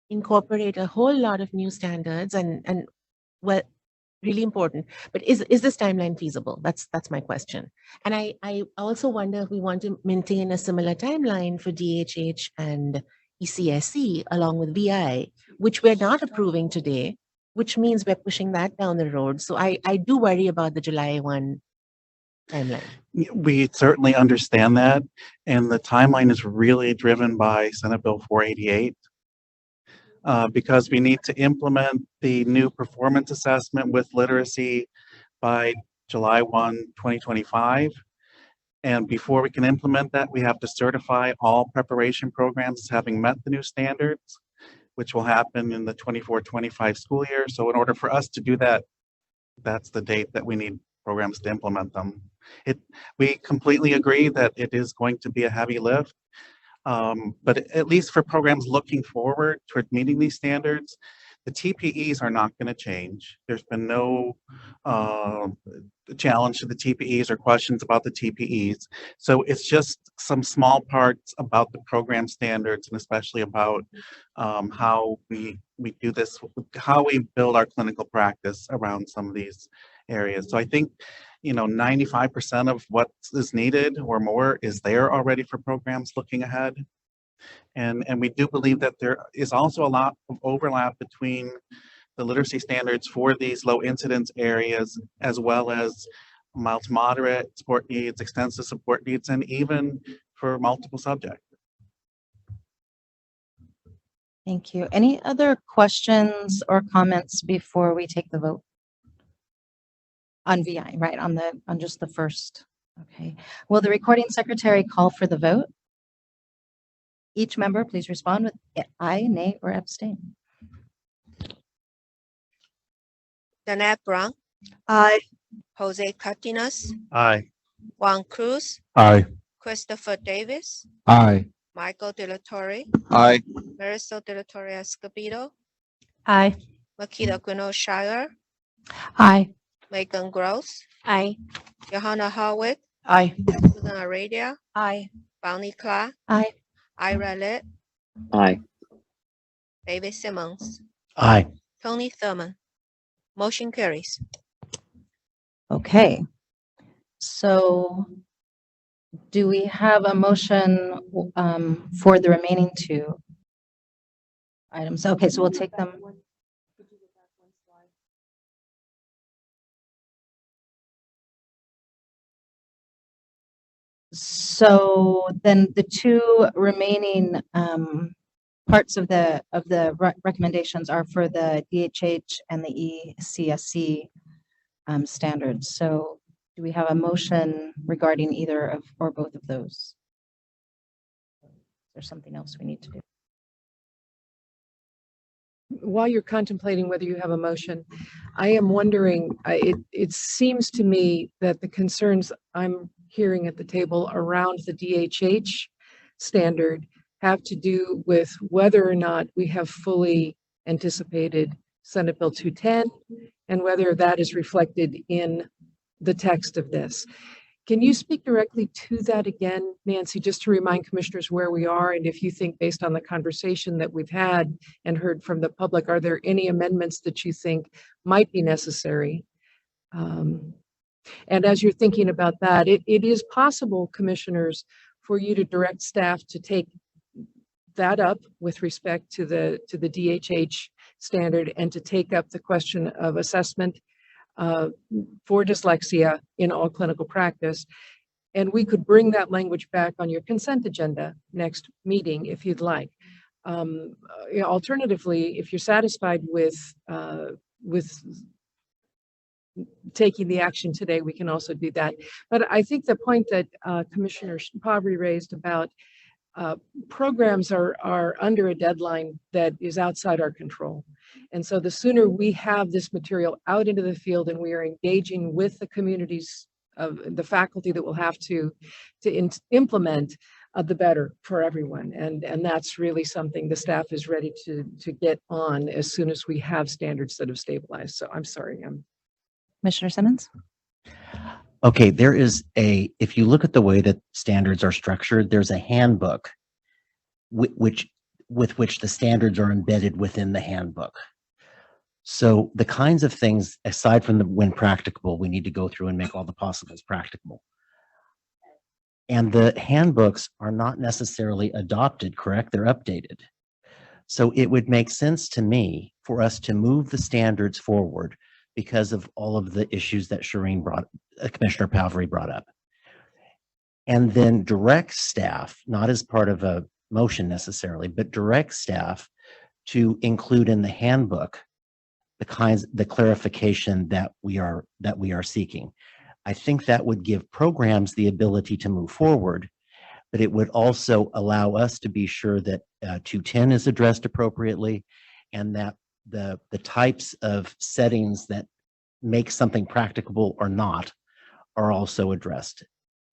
incorporate a whole lot of new standards and well, really important. But is this timeline feasible? That's my question. And I also wonder if we want to maintain a similar timeline for DHH and ECSE along with VI, which we're not approving today, which means we're pushing that down the road. So I do worry about the July 1 timeline. We certainly understand that. And the timeline is really driven by Senate Bill 488. Because we need to implement the new performance assessment with literacy by July 1, 2025. And before we can implement that, we have to certify all preparation programs as having met the new standards, which will happen in the 24-25 school year. So in order for us to do that, that's the date that we need programs to implement them. We completely agree that it is going to be a heavy lift. But at least for programs looking forward toward meeting these standards, the TPEs are not going to change. There's been no challenge to the TPEs or questions about the TPEs. So it's just some small parts about the program standards, and especially about how we do this, how we build our clinical practice around some of these areas. So I think 95% of what is needed or more is there already for programs looking ahead. And we do believe that there is also a lot of overlap between the literacy standards for these low incidence areas, as well as mild to moderate support needs, extensive support needs, and even for multiple subjects. Thank you. Any other questions or comments before we take the vote? On VI, right, on just the first. Okay. Will the recording secretary call for the vote? Each member, please respond with aye, nay, or abstain. Danette Brown. Aye. Jose Cardenas. Aye. Juan Cruz. Aye. Christopher Davis. Aye. Michael De La Torre. Aye. Marisol De La Torre Escobedo. Aye. Makita Guno Shire. Aye. Megan Gross. Aye. Johanna Harwood. Aye. Susan Aradia. Aye. Bonnie Clark. Aye. Ira Litt. Aye. David Simmons. Aye. Tony Thurman. Motion carries. Okay. So do we have a motion for the remaining two items? Okay, so we'll take them. So then the two remaining parts of the recommendations are for the DHH and the ECSE standards. So do we have a motion regarding either of or both of those? Is there something else we need to do? While you're contemplating whether you have a motion, I am wondering, it seems to me that the concerns I'm hearing at the table around the DHH standard have to do with whether or not we have fully anticipated Senate Bill 210 and whether that is reflected in the text of this. Can you speak directly to that again, Nancy, just to remind commissioners where we are? And if you think, based on the conversation that we've had and heard from the public, are there any amendments that you think might be necessary? And as you're thinking about that, it is possible, commissioners, for you to direct staff to take that up with respect to the DHH standard and to take up the question of assessment for dyslexia in all clinical practice. And we could bring that language back on your consent agenda next meeting if you'd like. Alternatively, if you're satisfied with taking the action today, we can also do that. But I think the point that Commissioner Pavry raised about programs are under a deadline that is outside our control. And so the sooner we have this material out into the field and we are engaging with the communities of the faculty that will have to implement, the better for everyone. And that's really something the staff is ready to get on as soon as we have standards that have stabilized. So I'm sorry. Commissioner Simmons? Okay, if you look at the way that standards are structured, there's a handbook with which the standards are embedded within the handbook. So the kinds of things, aside from the when practicable, we need to go through and make all the possibles practicable. And the handbooks are not necessarily adopted, correct? They're updated. So it would make sense to me for us to move the standards forward because of all of the issues that Commissioner Pavry brought up. And then direct staff, not as part of a motion necessarily, but direct staff to include in the handbook the clarification that we are seeking. I think that would give programs the ability to move forward, but it would also allow us to be sure that 210 is addressed appropriately and that the types of settings that make something practicable or not are also addressed.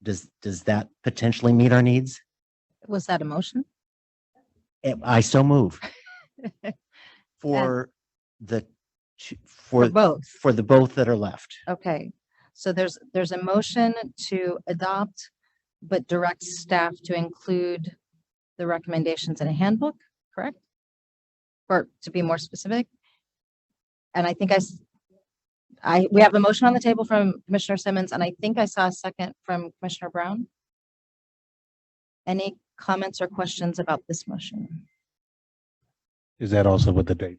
Does that potentially meet our needs? Was that a motion? I so move for both. For the both that are left. Okay, so there's a motion to adopt, but direct staff to include the recommendations in a handbook, correct? Or to be more specific. And I think we have a motion on the table from Commissioner Simmons, and I think I saw a second from Commissioner Brown. Any comments or questions about this motion? Is that also with the date?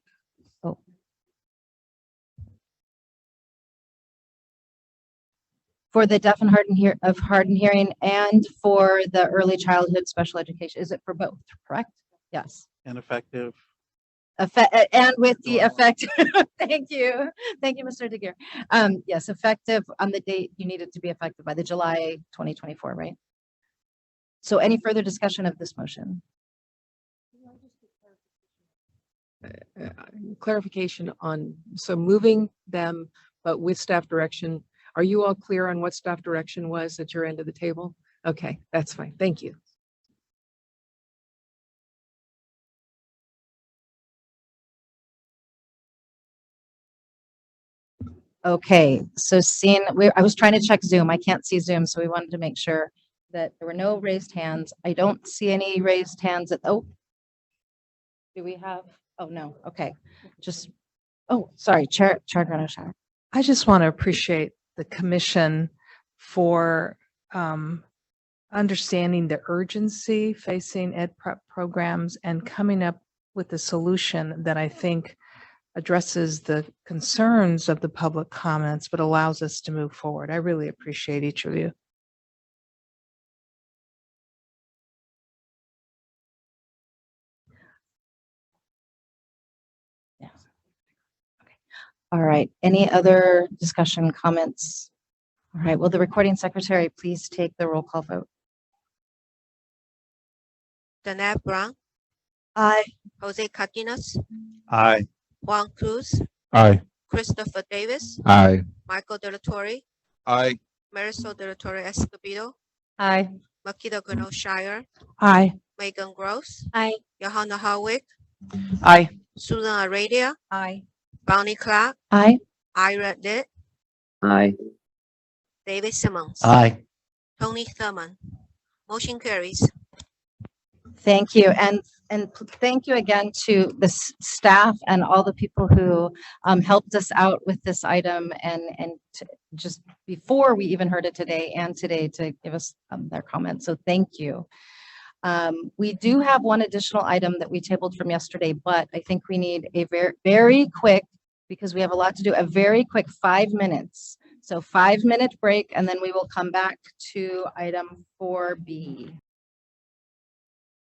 Oh. For the deaf and hard of hearing and for the early childhood special education, is it for both, correct? Yes. And effective. And with the effect, thank you, Mr. DeGear. Yes, effective on the date you need it to be effective by the July 2024, right? So any further discussion of this motion? Clarification on, so moving them, but with staff direction. Are you all clear on what staff direction was at your end of the table? Okay, that's fine. Thank you. Okay, so I was trying to check Zoom. I can't see Zoom, so we wanted to make sure that there were no raised hands. I don't see any raised hands do we have? Oh, no. Okay. Sorry, Chair Renaud-Schauer. I just want to appreciate the commission for understanding the urgency facing ed prep programs and coming up with a solution that I think addresses the concerns of the public comments, but allows us to move forward. I really appreciate each of you. Yeah. Okay. All right. Any other discussion, comments? All right. Will the recording secretary please take the roll call vote? Danette Brown, Aye. Jose Cardenas, Aye. Juan Cruz, Aye. Christopher Davis, Aye. Michael De La Torre, Aye. Marisol De La Torre Escobedo, Aye. Makita Shire, Aye. Megan Gross, Aye. Johanna Harwick, Aye. Susan Aradia, Aye. Bonnie Clark, Aye. Ira Ditt, Aye. David Simmons, Aye. Tony Thurman. Motion carries. Thank you. And thank you again to the staff and all the people who helped us out with this item and just before we even heard it today and today to give us their comments. So thank you. We do have one additional item that we tabled from yesterday, but I think we need a very quick, because we have a lot to do, a very quick 5 minutes. So 5-minute break, and then we will come back to item 4B.